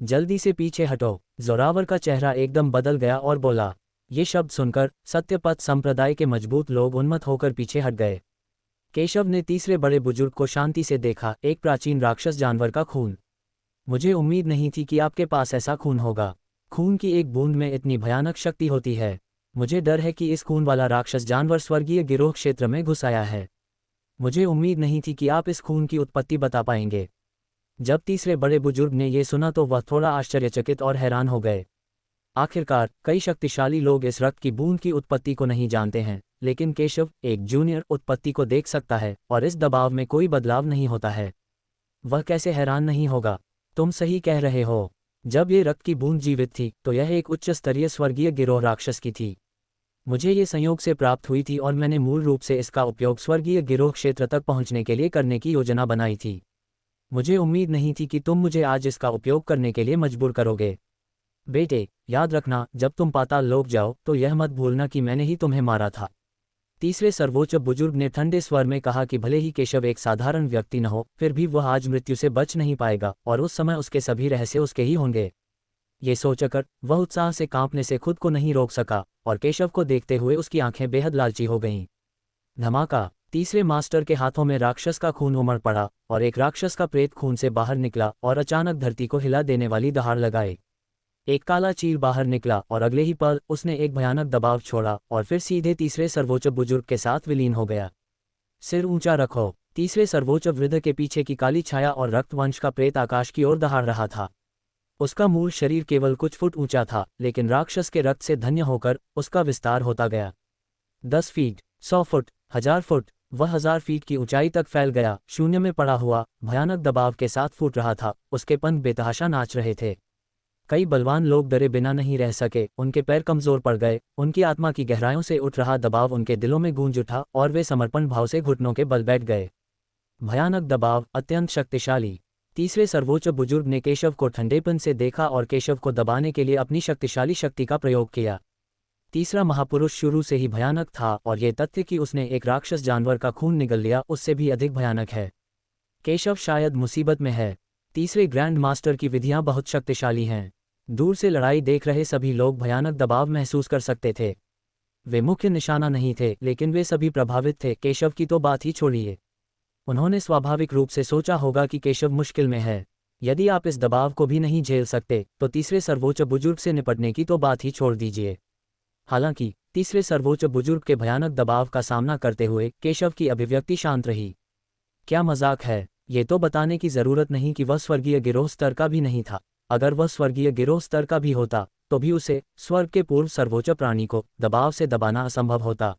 जल्दी से पीछे हटो। जोरावर का चेहरा एकदम बदल गया और बोला। ये शब्द सुनकर सत्यपथ संप्रदाय के मजबूत लोग उन्मत्त होकर पीछे हट गए। केशव ने तीसरे बड़े बुजुर्ग को शांति से देखा। एक प्राचीन राक्षस जानवर का खून। मुझे उम्मीद नहीं थी कि आपके पास ऐसा खून होगा। खून की एक बूंद में इतनी भयानक शक्ति होती है। मुझे डर है कि इस खून वाला राक्षस जानवर स्वर्गीय गिरोह क्षेत्र में घुस आया है। मुझे उम्मीद नहीं थी कि आप इस खून की उत्पत्ति बता पाएंगे। जब तीसरे बड़े बुजुर्ग ने यह सुना तो वह थोड़ा आश्चर्यचकित और हैरान हो गए। आखिरकार कई शक्तिशाली लोग इस रक्त की बूंद की उत्पत्ति को नहीं जानते हैं, लेकिन केशव एक जूनियर उत्पत्ति को देख सकता है और इस दबाव में कोई बदलाव नहीं होता है। वह कैसे हैरान नहीं होगा। तुम सही कह रहे हो। जब ये रक्त की बूंद जीवित थी तो यह एक उच्च स्तरीय स्वर्गीय गिरोह राक्षस की थी। मुझे ये संयोग से प्राप्त हुई थी और मैंने मूल रूप से इसका उपयोग स्वर्गीय गिरोह क्षेत्र तक पहुंचने के लिए करने की योजना बनाई थी। मुझे उम्मीद नहीं थी कि तुम मुझे आज इसका उपयोग करने के लिए मजबूर करोगे। बेटे, याद रखना, जब तुम पाताल लोक जाओ तो यह मत भूलना कि मैंने ही तुम्हें मारा था। तीसरे सर्वोच्च बुजुर्ग ने ठंडे स्वर में कहा कि भले ही केशव एक साधारण व्यक्ति न हो, फिर भी वह आज मृत्यु से बच नहीं पाएगा और उस समय उसके सभी रहस्य उसके ही होंगे। ये सोचकर वह उत्साह से कांपने से खुद को नहीं रोक सका और केशव को देखते हुए उसकी आंखें बेहद लालची हो गईं। धमाका! तीसरे मास्टर के हाथों में राक्षस का खून उमड़ पड़ा और एक राक्षस का प्रेत खून से बाहर निकला और अचानक धरती को हिला देने वाली दहाड़ लगाए। एक काला चील बाहर निकला और अगले ही पल उसने एक भयानक दबाव छोड़ा और फिर सीधे तीसरे सर्वोच्च बुजुर्ग के साथ विलीन हो गया। सिर ऊंचा रखो। तीसरे सर्वोच्च वृद्ध के पीछे की काली छाया और रक्तवंश का प्रेत आकाश की ओर दहाड़ रहा था। उसका मूल शरीर केवल कुछ फुट ऊंचा था, लेकिन राक्षस के रक्त से धन्य होकर उसका विस्तार होता गया। 10 फीट, 100 फुट, 1000 फुट, वह 1000 फीट की ऊंचाई तक फैल गया, शून्य में पड़ा हुआ, भयानक दबाव के साथ फूट रहा था। उसके पंख बेतहाशा नाच रहे थे। कई बलवान लोग डरे बिना नहीं रह सके, उनके पैर कमजोर पड़ गए, उनकी आत्मा की गहराइयों से उठ रहा दबाव उनके दिलों में गूंज उठा और वे समर्पण भाव से घुटनों के बल बैठ गए। भयानक दबाव, अत्यंत शक्तिशाली। तीसरे सर्वोच्च बुजुर्ग ने केशव को ठंडेपन से देखा और केशव को दबाने के लिए अपनी शक्तिशाली शक्ति का प्रयोग किया। तीसरा महापुरुष शुरू से ही भयानक था और ये तथ्य कि उसने एक राक्षस जानवर का खून निगल लिया उससे भी अधिक भयानक है। केशव शायद मुसीबत में है। तीसरे ग्रैंड मास्टर की विधियां बहुत शक्तिशाली हैं। दूर से लड़ाई देख रहे सभी लोग भयानक दबाव महसूस कर सकते थे। वे मुख्य निशाना नहीं थे, लेकिन वे सभी प्रभावित थे। केशव की तो बात ही छोड़िए। उन्होंने स्वाभाविक रूप से सोचा होगा कि केशव मुश्किल में है। यदि आप इस दबाव को भी नहीं झेल सकते तो तीसरे सर्वोच्च बुजुर्ग से निपटने की तो बात ही छोड़ दीजिए। हालांकि तीसरे सर्वोच्च बुजुर्ग के भयानक दबाव का सामना करते हुए केशव की अभिव्यक्ति शांत रही। क्या मजाक है। ये तो बताने की जरूरत नहीं कि वह स्वर्गीय गिरोह स्तर का भी नहीं था। अगर वह स्वर्गीय गिरोह स्तर का भी होता तो भी उसे, स्वर्ग के पूर्व सर्वोच्च प्राणी को, दबाव से दबाना असंभव होता।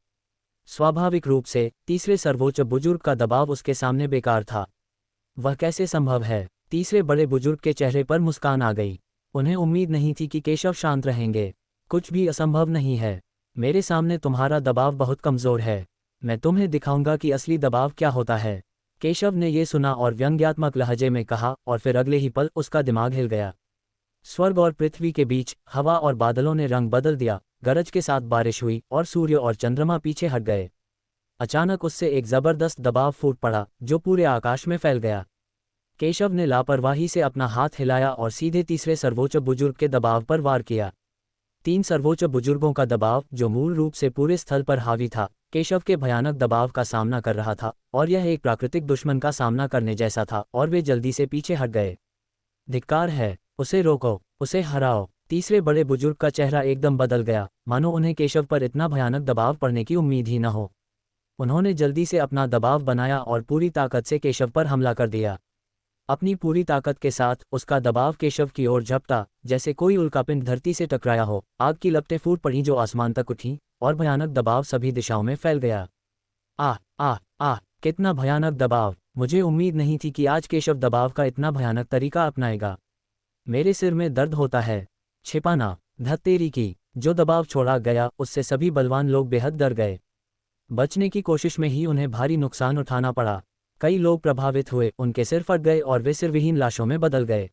स्वाभाविक रूप से तीसरे सर्वोच्च बुजुर्ग का दबाव उसके सामने बेकार था। वह कैसे संभव है। तीसरे बड़े बुजुर्ग के चेहरे पर मुस्कान आ गई। उन्हें उम्मीद नहीं थी कि केशव शांत रहेंगे। कुछ भी असंभव नहीं है। मेरे सामने तुम्हारा दबाव बहुत कमजोर है। मैं तुम्हें दिखाऊंगा कि असली दबाव क्या होता है। केशव ने ये सुना और व्यंग्यात्मक लहजे में कहा और फिर अगले ही पल उसका दिमाग हिल गया। स्वर्ग और पृथ्वी के बीच हवा और बादलों ने रंग बदल दिया। गरज के साथ बारिश हुई और सूर्य और चंद्रमा पीछे हट गए। अचानक उससे एक जबरदस्त दबाव फूट पड़ा जो पूरे आकाश में फैल गया। केशव ने लापरवाही से अपना हाथ हिलाया और सीधे तीसरे सर्वोच्च बुजुर्ग के दबाव पर वार किया। 3 सर्वोच्च बुजुर्गों का दबाव, जो मूल रूप से पूरे स्थल पर हावी था, केशव के भयानक दबाव का सामना कर रहा था और यह एक प्राकृतिक दुश्मन का सामना करने जैसा था और वे जल्दी से पीछे हट गए। धिक्कार है। उसे रोको, उसे हराओ। तीसरे बड़े बुजुर्ग का चेहरा एकदम बदल गया, मानो उन्हें केशव पर इतना भयानक दबाव पड़ने की उम्मीद ही न हो। उन्होंने जल्दी से अपना दबाव बनाया और पूरी ताकत से केशव पर हमला कर दिया। अपनी पूरी ताकत के साथ उसका दबाव केशव की ओर झपटा, जैसे कोई उल्कापिंड धरती से टकराया हो। आग की लपटें फूट पड़ी जो आसमान तक उठीं और भयानक दबाव सभी दिशाओं में फैल गया। आह आह आह, कितना भयानक दबाव। मुझे उम्मीद नहीं थी कि आज केशव दबाव का इतना भयानक तरीका अपनाएगा। मेरे सिर में दर्द होता है। छिपाना, धत्तेरी की। जो दबाव छोड़ा गया उससे सभी बलवान लोग बेहद डर गए। बचने की कोशिश में ही उन्हें भारी नुकसान उठाना पड़ा। कई लोग प्रभावित हुए, उनके सिर फट गए और वे सिरविहीन लाशों में बदल गए।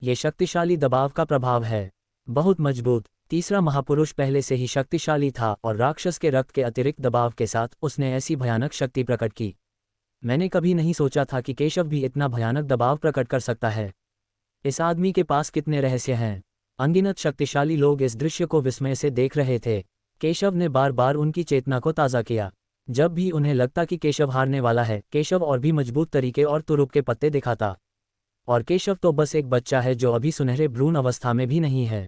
ये शक्तिशाली दबाव का प्रभाव है। बहुत मजबूत। तीसरा महापुरुष पहले से ही शक्तिशाली था और राक्षस के रक्त के अतिरिक्त दबाव के साथ उसने ऐसी भयानक शक्ति प्रकट की। मैंने कभी नहीं सोचा था कि केशव भी इतना भयानक दबाव प्रकट कर सकता है। इस आदमी के पास कितने रहस्य हैं। अनगिनत शक्तिशाली लोग इस दृश्य को विस्मय से देख रहे थे। केशव ने बार बार उनकी चेतना को ताज़ा किया। जब भी उन्हें लगता कि केशव हारने वाला है, केशव और भी मजबूत तरीके और तुरुप के पत्ते दिखाता। और केशव तो बस एक बच्चा है जो अभी सुनहरे भ्रूण अवस्था में भी नहीं है।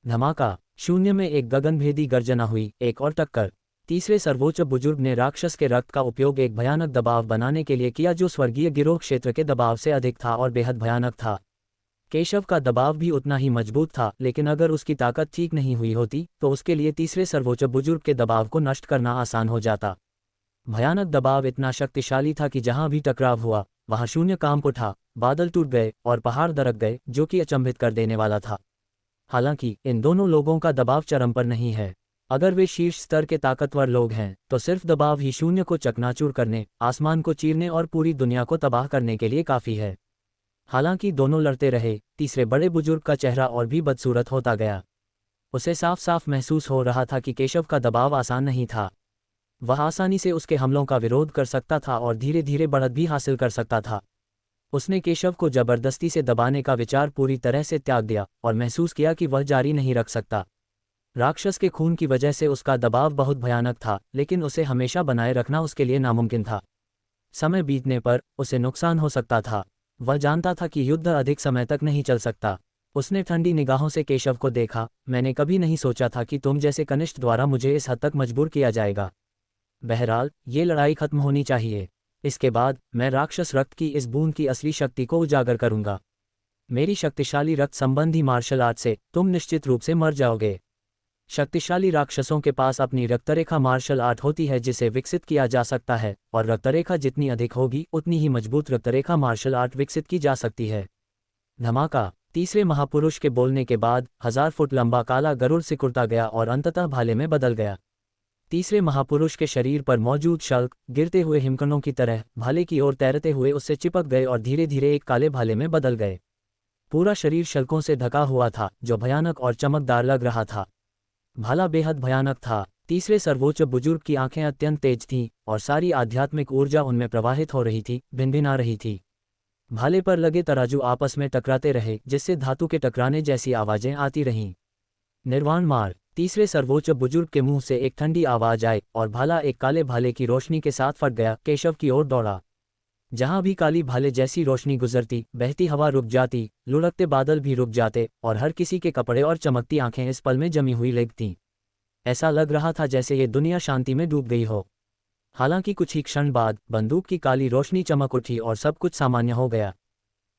धमाका! शून्य में एक गगनभेदी गर्जना हुई। एक और टक्कर। तीसरे सर्वोच्च बुजुर्ग ने राक्षस के रक्त का उपयोग एक भयानक दबाव बनाने के लिए किया जो स्वर्गीय गिरोह क्षेत्र के दबाव से अधिक था और बेहद भयानक था। केशव का दबाव भी उतना ही मजबूत था, लेकिन अगर उसकी ताकत ठीक नहीं हुई होती तो उसके लिए तीसरे सर्वोच्च बुजुर्ग के दबाव को नष्ट करना आसान हो जाता। भयानक दबाव इतना शक्तिशाली था कि जहां भी टकराव हुआ वहां शून्य कांप उठा, बादल टूट गए और पहाड़ दरक गए, जो कि अचंभित कर देने वाला था। हालांकि इन दोनों लोगों का दबाव चरम पर नहीं है। अगर वे शीर्ष स्तर के ताकतवर लोग हैं तो सिर्फ दबाव ही शून्य को चकनाचूर करने, आसमान को चीरने और पूरी दुनिया को तबाह करने के लिए काफ़ी है। हालांकि दोनों लड़ते रहे, तीसरे बड़े बुजुर्ग का चेहरा और भी बदसूरत होता गया। उसे साफ साफ महसूस हो रहा था कि केशव का दबाव आसान नहीं था। वह आसानी से उसके हमलों का विरोध कर सकता था और धीरे धीरे बढ़त भी हासिल कर सकता था। उसने केशव को जबरदस्ती से दबाने का विचार पूरी तरह से त्याग दिया और महसूस किया कि वह जारी नहीं रख सकता। राक्षस के खून की वजह से उसका दबाव बहुत भयानक था, लेकिन उसे हमेशा बनाए रखना उसके लिए नामुमकिन था। समय बीतने पर उसे नुकसान हो सकता था। वह जानता था कि युद्ध अधिक समय तक नहीं चल सकता। उसने ठंडी निगाहों से केशव को देखा। मैंने कभी नहीं सोचा था कि तुम जैसे कनिष्ठ द्वारा मुझे इस हद तक मजबूर किया जाएगा। बहरहाल, ये लड़ाई खत्म होनी चाहिए। इसके बाद मैं राक्षस रक्त की इस बूंद की असली शक्ति को उजागर करूंगा। मेरी शक्तिशाली रक्त संबंधी मार्शल आर्ट से तुम निश्चित रूप से मर जाओगे। शक्तिशाली राक्षसों के पास अपनी रक्तरेखा मार्शल आर्ट होती है जिसे विकसित किया जा सकता है, और रक्तरेखा जितनी अधिक होगी उतनी ही मजबूत रक्तरेखा मार्शल आर्ट विकसित की जा सकती है। धमाका। तीसरे महापुरुष के बोलने के बाद 1000 फुट लंबा काला गरुड़ सिकुड़ता गया और अंततः भाले में बदल गया। तीसरे महापुरुष के शरीर पर मौजूद शल्क गिरते हुए हिमकणों की तरह भाले की ओर तैरते हुए उससे चिपक गए और धीरे धीरे एक काले भाले में बदल गए। पूरा शरीर शल्कों से ढका हुआ था, जो भयानक और चमकदार लग रहा था। भाला बेहद भयानक था। तीसरे सर्वोच्च बुजुर्ग की आंखें अत्यंत तेज थीं और सारी आध्यात्मिक ऊर्जा उनमें प्रवाहित हो रही थी, भिनभिना रही थी। भाले पर लगे तराजू आपस में टकराते रहे, जिससे धातु के टकराने जैसी आवाजें आती रहीं। निर्वाण मार। तीसरे सर्वोच्च बुजुर्ग के मुंह से एक ठंडी आवाज आई और भाला एक काले भाले की रोशनी के साथ फट गया, केशव की ओर दौड़ा। जहां भी काली भाले जैसी रोशनी गुजरती, बहती हवा रुक जाती, लुढ़कते बादल भी रुक जाते और हर किसी के कपड़े और चमकती आंखें इस पल में जमी हुई लगतीं। ऐसा लग रहा था जैसे ये दुनिया शांति में डूब गई हो। हालांकि कुछ ही क्षण बाद बंदूक की काली रोशनी चमक उठी और सब कुछ सामान्य हो गया।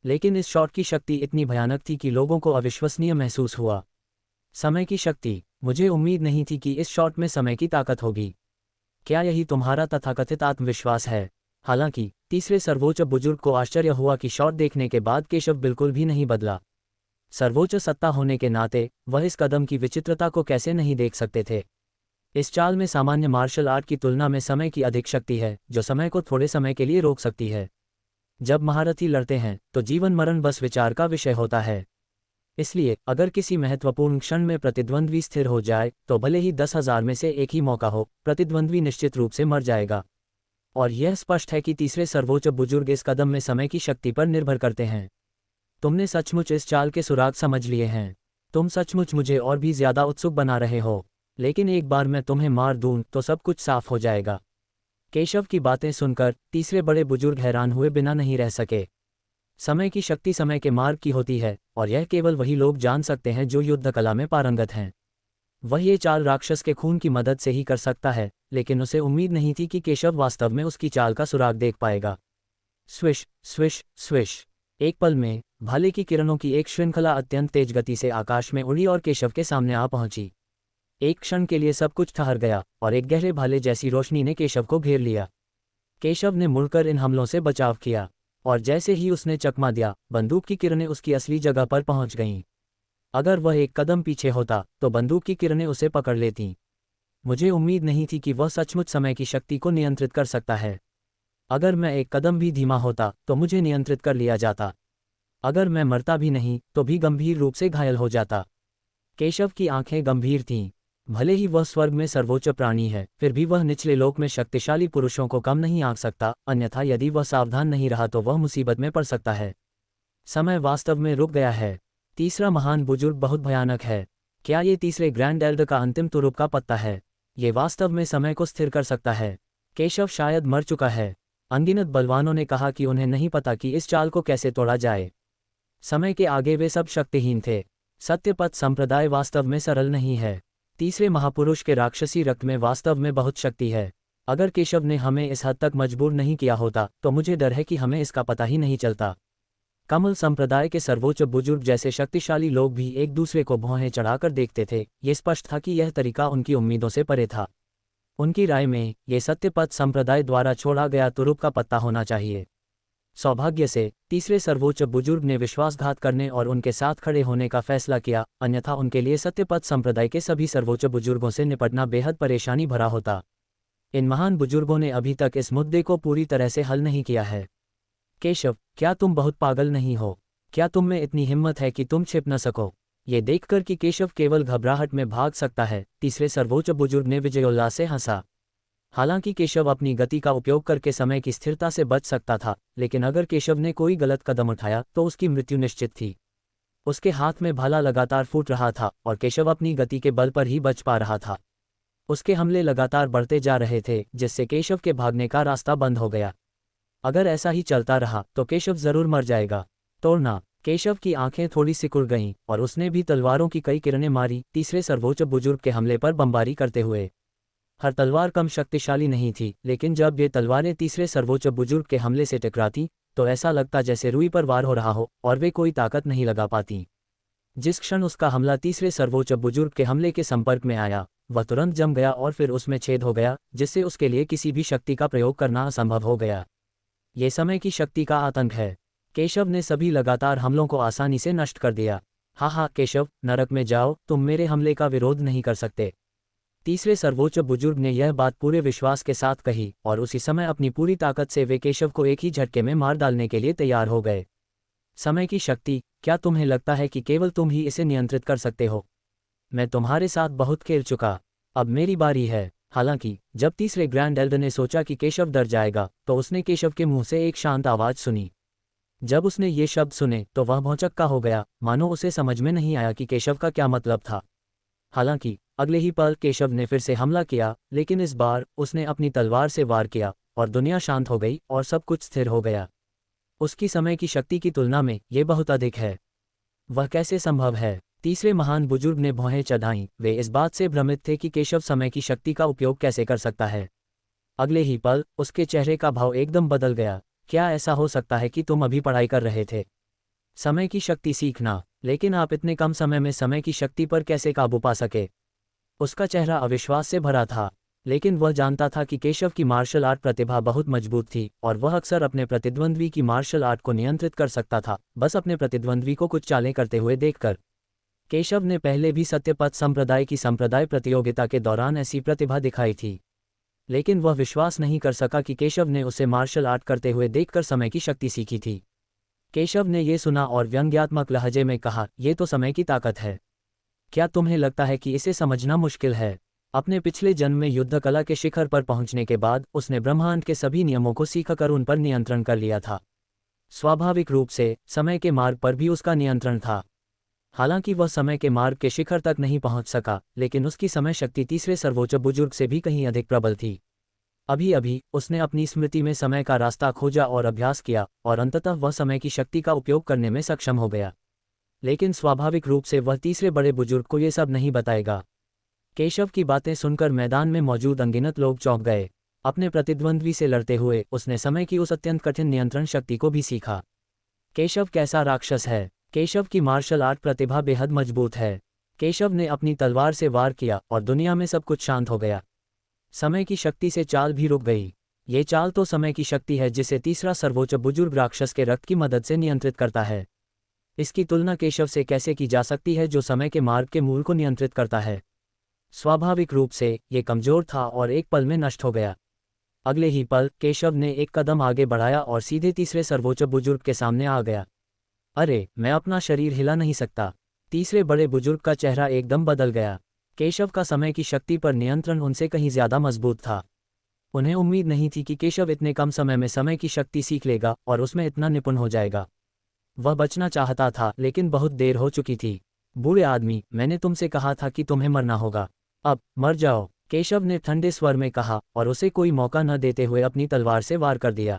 लेकिन इस शॉट की शक्ति इतनी भयानक थी कि लोगों को अविश्वसनीय महसूस हुआ। समय की शक्ति। मुझे उम्मीद नहीं थी कि इस शॉट में समय की ताकत होगी। क्या यही तुम्हारा तथाकथित आत्मविश्वास है? हालांकि तीसरे सर्वोच्च बुजुर्ग को आश्चर्य हुआ कि शॉट देखने के बाद केशव बिल्कुल भी नहीं बदला। सर्वोच्च सत्ता होने के नाते वह इस कदम की विचित्रता को कैसे नहीं देख सकते थे। इस चाल में सामान्य मार्शल आर्ट की तुलना में समय की अधिक शक्ति है, जो समय को थोड़े समय के लिए रोक सकती है। जब महारथी लड़ते हैं तो जीवन मरण बस विचार का विषय होता है। इसलिए अगर किसी महत्वपूर्ण क्षण में प्रतिद्वंद्वी स्थिर हो जाए तो भले ही 10,000 में से एक ही मौका हो, प्रतिद्वंद्वी निश्चित रूप से मर जाएगा। और यह स्पष्ट है कि तीसरे सर्वोच्च बुजुर्ग इस कदम में समय की शक्ति पर निर्भर करते हैं। तुमने सचमुच इस चाल के सुराग समझ लिए हैं। तुम सचमुच मुझे और भी ज्यादा उत्सुक बना रहे हो। लेकिन एक बार मैं तुम्हें मार दूं तो सब कुछ साफ हो जाएगा। केशव की बातें सुनकर तीसरे बड़े बुजुर्ग हैरान हुए बिना नहीं रह सके। समय की शक्ति समय के मार्ग की होती है, और यह केवल वही लोग जान सकते हैं जो युद्ध कला में पारंगत हैं। वह ये चाल राक्षस के खून की मदद से ही कर सकता है, लेकिन उसे उम्मीद नहीं थी कि केशव वास्तव में उसकी चाल का सुराग देख पाएगा। Swish swish swish. एक पल में भाले की किरणों की एक श्रृंखला अत्यंत तेज गति से आकाश में उड़ी और केशव के सामने आ पहुंची। एक क्षण के लिए सब कुछ ठहर गया और एक गहरे भाले जैसी रोशनी ने केशव को घेर लिया। केशव ने मुड़कर इन हमलों से बचाव किया, और जैसे ही उसने चकमा दिया, बंदूक की किरणें उसकी असली जगह पर पहुंच गईं। अगर वह एक कदम पीछे होता तो बंदूक की किरणें उसे पकड़ लेतीं। मुझे उम्मीद नहीं थी कि वह सचमुच समय की शक्ति को नियंत्रित कर सकता है। अगर मैं एक कदम भी धीमा होता तो मुझे नियंत्रित कर लिया जाता। अगर मैं मरता भी नहीं तो भी गंभीर रूप से घायल हो जाता। केशव की आंखें गंभीर थीं। भले ही वह स्वर्ग में सर्वोच्च प्राणी है, फिर भी वह निचले लोक में शक्तिशाली पुरुषों को कम नहीं आंक सकता, अन्यथा यदि वह सावधान नहीं रहा तो वह मुसीबत में पड़ सकता है। समय वास्तव में रुक गया है। तीसरा महान बुजुर्ग बहुत भयानक है। क्या ये तीसरे ग्रैंड एल्डर का अंतिम तुरुप का पत्ता है? ये वास्तव में समय को स्थिर कर सकता है। केशव शायद मर चुका है। अनगिनत बलवानों ने कहा कि उन्हें नहीं पता कि इस चाल को कैसे तोड़ा जाए। समय के आगे वे सब शक्तिहीन थे। सत्यपथ संप्रदाय वास्तव में सरल नहीं है। तीसरे महापुरुष के राक्षसी रक्त में वास्तव में बहुत शक्ति है। अगर केशव ने हमें इस हद तक मजबूर नहीं किया होता तो मुझे डर है कि हमें इसका पता ही नहीं चलता। कमल संप्रदाय के सर्वोच्च बुजुर्ग जैसे शक्तिशाली लोग भी एक दूसरे को भौहें चढ़ाकर देखते थे। ये स्पष्ट था कि यह तरीका उनकी उम्मीदों से परे था। उनकी राय में ये सत्यपथ संप्रदाय द्वारा छोड़ा गया तुरुप का पत्ता होना चाहिए। सौभाग्य से तीसरे सर्वोच्च बुजुर्ग ने विश्वासघात करने और उनके साथ खड़े होने का फैसला किया, अन्यथा उनके लिए सत्यपथ संप्रदाय के सभी सर्वोच्च बुजुर्गों से निपटना बेहद परेशानी भरा होता। इन महान बुजुर्गों ने अभी तक इस मुद्दे को पूरी तरह से हल नहीं किया है। केशव, क्या तुम बहुत पागल नहीं हो? क्या तुम में इतनी हिम्मत है कि तुम छिप न सको? ये देखकर कि केशव केवल घबराहट में भाग सकता है, तीसरे सर्वोच्च बुजुर्ग ने विजयोल्लास से हंसा। हालांकि केशव अपनी गति का उपयोग करके समय की स्थिरता से बच सकता था, लेकिन अगर केशव ने कोई गलत कदम उठाया तो उसकी मृत्यु निश्चित थी। उसके हाथ में भाला लगातार फूट रहा था और केशव अपनी गति के बल पर ही बच पा रहा था। उसके हमले लगातार बढ़ते जा रहे थे, जिससे केशव के भागने का रास्ता बंद हो गया। अगर ऐसा ही चलता रहा तो केशव जरूर मर जाएगा। तोड़ना। केशव की आंखें थोड़ी सिकुड़ गईं और उसने भी तलवारों की कई किरणें मारी, तीसरे सर्वोच्च बुजुर्ग के हमले पर बमबारी करते हुए। हर तलवार कम शक्तिशाली नहीं थी, लेकिन जब ये तलवारें तीसरे सर्वोच्च बुजुर्ग के हमले से टकराती तो ऐसा लगता जैसे रुई पर वार हो रहा हो और वे कोई ताकत नहीं लगा पाती। जिस क्षण उसका हमला तीसरे सर्वोच्च बुजुर्ग के हमले के संपर्क में आया, वह तुरंत जम गया और फिर उसमें छेद हो गया, जिससे उसके लिए किसी भी शक्ति का प्रयोग करना असंभव हो गया। ये समय की शक्ति का आतंक है। केशव ने सभी लगातार हमलों को आसानी से नष्ट कर दिया। हाँ केशव, नरक में जाओ, तुम मेरे हमले का विरोध नहीं कर सकते। तीसरे सर्वोच्च बुजुर्ग ने यह बात पूरे विश्वास के साथ कही और उसी समय अपनी पूरी ताकत से वे केशव को एक ही झटके में मार डालने के लिए तैयार हो गए। समय की शक्ति, क्या तुम्हें लगता है कि केवल तुम ही इसे नियंत्रित कर सकते हो? मैं तुम्हारे साथ बहुत खेल चुका, अब मेरी बारी है। हालांकि जब तीसरे ग्रैंड एल्डर ने सोचा कि केशव डर जाएगा तो उसने केशव के मुंह से एक शांत आवाज सुनी। जब उसने ये शब्द सुने तो वह भौंचक्का हो गया, मानो उसे समझ में नहीं आया कि केशव का क्या मतलब था। हालांकि अगले ही पल केशव ने फिर से हमला किया, लेकिन इस बार उसने अपनी तलवार से वार किया और दुनिया शांत हो गई और सब कुछ स्थिर हो गया। उसकी समय की शक्ति की तुलना में ये बहुत अधिक है। वह कैसे संभव है? तीसरे महान बुजुर्ग ने भौहें चढ़ाईं। वे इस बात से भ्रमित थे कि केशव समय की शक्ति का उपयोग कैसे कर सकता है। अगले ही पल उसके चेहरे का भाव एकदम बदल गया। क्या ऐसा हो सकता है कि तुम अभी पढ़ाई कर रहे थे? समय की शक्ति सीखना, लेकिन आप इतने कम समय में समय की शक्ति पर कैसे काबू पा सके? उसका चेहरा अविश्वास से भरा था, लेकिन वह जानता था कि केशव की मार्शल आर्ट प्रतिभा बहुत मजबूत थी और वह अक्सर अपने प्रतिद्वंद्वी की मार्शल आर्ट को नियंत्रित कर सकता था, बस अपने प्रतिद्वंद्वी को कुछ चालें करते हुए देखकर। केशव ने पहले भी सत्यपथ संप्रदाय की संप्रदाय प्रतियोगिता के दौरान ऐसी प्रतिभा दिखाई थी, लेकिन वह विश्वास नहीं कर सका कि केशव ने उसे मार्शल आर्ट करते हुए देखकर समय की शक्ति सीखी थी। केशव ने यह सुना और व्यंग्यात्मक लहजे में कहा, यह तो समय की ताकत है। क्या तुम्हें लगता है कि इसे समझना मुश्किल है? अपने पिछले जन्म में युद्ध कला के शिखर पर पहुंचने के बाद उसने ब्रह्मांड के सभी नियमों को सीखकर उन पर नियंत्रण कर लिया था। स्वाभाविक रूप से समय के मार्ग पर भी उसका नियंत्रण था। हालांकि वह समय के मार्ग के शिखर तक नहीं पहुंच सका, लेकिन उसकी समय शक्ति तीसरे सर्वोच्च बुजुर्ग से भी कहीं अधिक प्रबल थी। अभी अभी उसने अपनी स्मृति में समय का रास्ता खोजा और अभ्यास किया और अंततः वह समय की शक्ति का उपयोग करने में सक्षम हो गया। लेकिन स्वाभाविक रूप से वह तीसरे बड़े बुजुर्ग को ये सब नहीं बताएगा। केशव की बातें सुनकर मैदान में मौजूद अनगिनत लोग चौंक गए। अपने प्रतिद्वंद्वी से लड़ते हुए उसने समय की उस अत्यंत कठिन नियंत्रण शक्ति को भी सीखा। केशव कैसा राक्षस है! केशव की मार्शल आर्ट प्रतिभा बेहद मजबूत है। केशव ने अपनी तलवार से वार किया और दुनिया में सब कुछ शांत हो गया। समय की शक्ति से चाल भी रुक गई। ये चाल तो समय की शक्ति है जिसे तीसरा सर्वोच्च बुजुर्ग राक्षस के रक्त की मदद से नियंत्रित करता है। इसकी तुलना केशव से कैसे की जा सकती है, जो समय के मार्ग के मूल को नियंत्रित करता है? स्वाभाविक रूप से ये कमजोर था और एक पल में नष्ट हो गया। अगले ही पल केशव ने एक कदम आगे बढ़ाया और सीधे तीसरे सर्वोच्च बुजुर्ग के सामने आ गया। अरे, मैं अपना शरीर हिला नहीं सकता। तीसरे बड़े बुजुर्ग का चेहरा एकदम बदल गया। केशव का समय की शक्ति पर नियंत्रण उनसे कहीं ज्यादा मजबूत था। उन्हें उम्मीद नहीं थी कि केशव इतने कम समय में समय की शक्ति सीख लेगा और उसमें इतना निपुण हो जाएगा। वह बचना चाहता था, लेकिन बहुत देर हो चुकी थी। बूढ़े आदमी, मैंने तुमसे कहा था कि तुम्हें मरना होगा। अब मर जाओ, केशव ने ठंडे स्वर में कहा और उसे कोई मौका न देते हुए अपनी तलवार से वार कर दिया।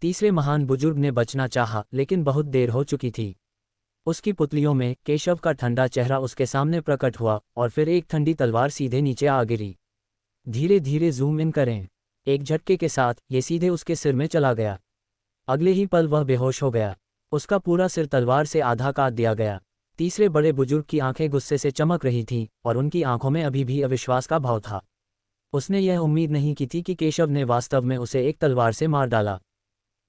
तीसरे महान बुजुर्ग ने बचना चाहा, लेकिन बहुत देर हो चुकी थी। उसकी पुतलियों में केशव का ठंडा चेहरा उसके सामने प्रकट हुआ और फिर एक ठंडी तलवार सीधे नीचे आ गिरी। धीरे धीरे जूम इन करें। एक झटके के साथ ये सीधे उसके सिर में चला गया। अगले ही पल वह बेहोश हो गया। उसका पूरा सिर तलवार से आधा काट दिया गया। तीसरे बड़े बुजुर्ग की आंखें गुस्से से चमक रही थीं और उनकी आंखों में अभी भी अविश्वास का भाव था। उसने यह उम्मीद नहीं की थी कि केशव ने वास्तव में उसे एक तलवार से मार डाला।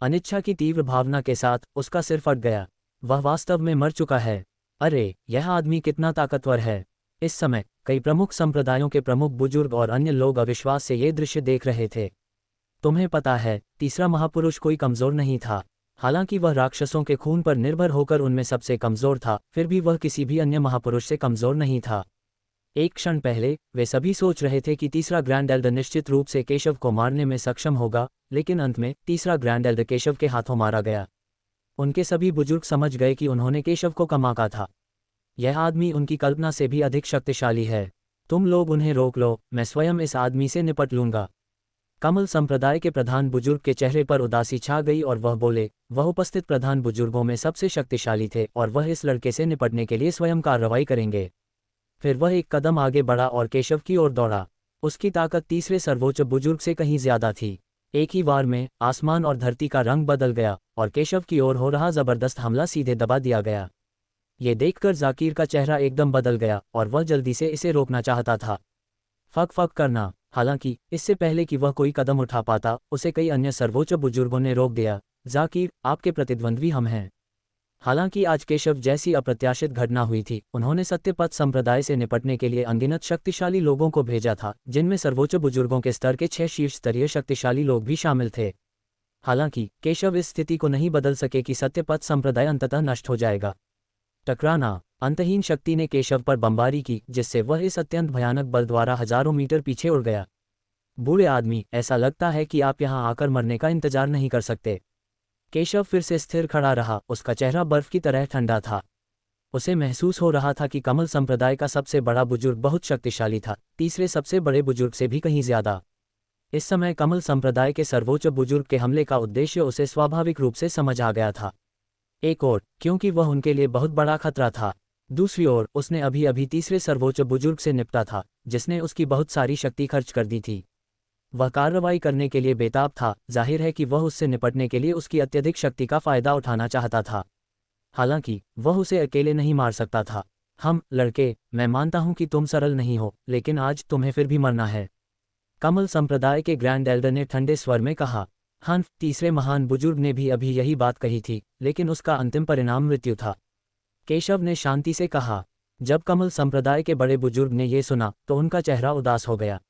अनिच्छा की तीव्र भावना के साथ उसका सिर फट गया। वह वास्तव में मर चुका है। अरे, यह आदमी कितना ताकतवर है। इस समय कई प्रमुख संप्रदायों के प्रमुख बुजुर्ग और अन्य लोग अविश्वास से ये दृश्य देख रहे थे। तुम्हें पता है, तीसरा महापुरुष कोई कमजोर नहीं था। हालांकि वह राक्षसों के खून पर निर्भर होकर उनमें सबसे कमजोर था, फिर भी वह किसी भी अन्य महापुरुष से कमजोर नहीं था। एक क्षण पहले वे सभी सोच रहे थे कि तीसरा ग्रैंड एल्डर निश्चित रूप से केशव को मारने में सक्षम होगा, लेकिन अंत में तीसरा ग्रैंड एल्डर केशव के हाथों मारा गया। उनके सभी बुजुर्ग समझ गए कि उन्होंने केशव को कमाका था। यह आदमी उनकी कल्पना से भी अधिक शक्तिशाली है। तुम लोग उन्हें रोक लो, मैं स्वयं इस आदमी से निपट लूंगा। कमल संप्रदाय के प्रधान बुजुर्ग के चेहरे पर उदासी छा गई और वह बोले, वह उपस्थित प्रधान बुजुर्गों में सबसे शक्तिशाली थे और वह इस लड़के से निपटने के लिए स्वयं कार्रवाई करेंगे। फिर वह एक कदम आगे बढ़ा और केशव की ओर दौड़ा। उसकी ताकत तीसरे सर्वोच्च बुजुर्ग से कहीं ज्यादा थी। एक ही बार में आसमान और धरती का रंग बदल गया और केशव की ओर हो रहा जबरदस्त हमला सीधे दबा दिया गया। ये देखकर जाकिर का चेहरा एकदम बदल गया और वह जल्दी से इसे रोकना चाहता था। फक फक करना। हालांकि इससे पहले कि वह कोई कदम उठा पाता, उसे कई अन्य सर्वोच्च बुजुर्गों ने रोक दिया। जाकिर, आपके प्रतिद्वंद्वी हम हैं। हालांकि आज केशव जैसी अप्रत्याशित घटना हुई थी, उन्होंने सत्यपथ संप्रदाय से निपटने के लिए अनगिनत शक्तिशाली लोगों को भेजा था, जिनमें सर्वोच्च बुजुर्गों के स्तर के 6 शीर्ष स्तरीय शक्तिशाली लोग भी शामिल थे। हालांकि केशव इस स्थिति को नहीं बदल सके कि सत्यपथ संप्रदाय अंततः नष्ट हो जाएगा। टकराना। अंतहीन शक्ति ने केशव पर बमबारी की, जिससे वह इस अत्यंत भयानक बल द्वारा हजारों मीटर पीछे उड़ गया। बूढ़े आदमी, ऐसा लगता है कि आप यहां आकर मरने का इंतजार नहीं कर सकते। केशव फिर से स्थिर खड़ा रहा, उसका चेहरा बर्फ की तरह ठंडा था। उसे महसूस हो रहा था कि कमल संप्रदाय का सबसे बड़ा बुजुर्ग बहुत शक्तिशाली था, तीसरे सबसे बड़े बुजुर्ग से भी कहीं ज्यादा। इस समय कमल संप्रदाय के सर्वोच्च बुजुर्ग के हमले का उद्देश्य उसे स्वाभाविक रूप से समझ आ गया था। एक ओर क्योंकि वह उनके लिए बहुत बड़ा खतरा था, दूसरी ओर उसने अभी अभी तीसरे सर्वोच्च बुजुर्ग से निपटा था, जिसने उसकी बहुत सारी शक्ति खर्च कर दी थी। वह कार्रवाई करने के लिए बेताब था। जाहिर है कि वह उससे निपटने के लिए उसकी अत्यधिक शक्ति का फायदा उठाना चाहता था। हालांकि वह उसे अकेले नहीं मार सकता था। लड़के, मैं मानता हूं कि तुम सरल नहीं हो, लेकिन आज तुम्हें फिर भी मरना है। कमल संप्रदाय के ग्रैंड एल्डर ने ठंडे स्वर में कहा। तीसरे महान बुजुर्ग ने भी अभी यही बात कही थी, लेकिन उसका अंतिम परिणाम मृत्यु था। केशव ने शांति से कहा। जब कमल संप्रदाय के बड़े बुजुर्ग ने यह सुना तो उनका चेहरा उदास हो गया।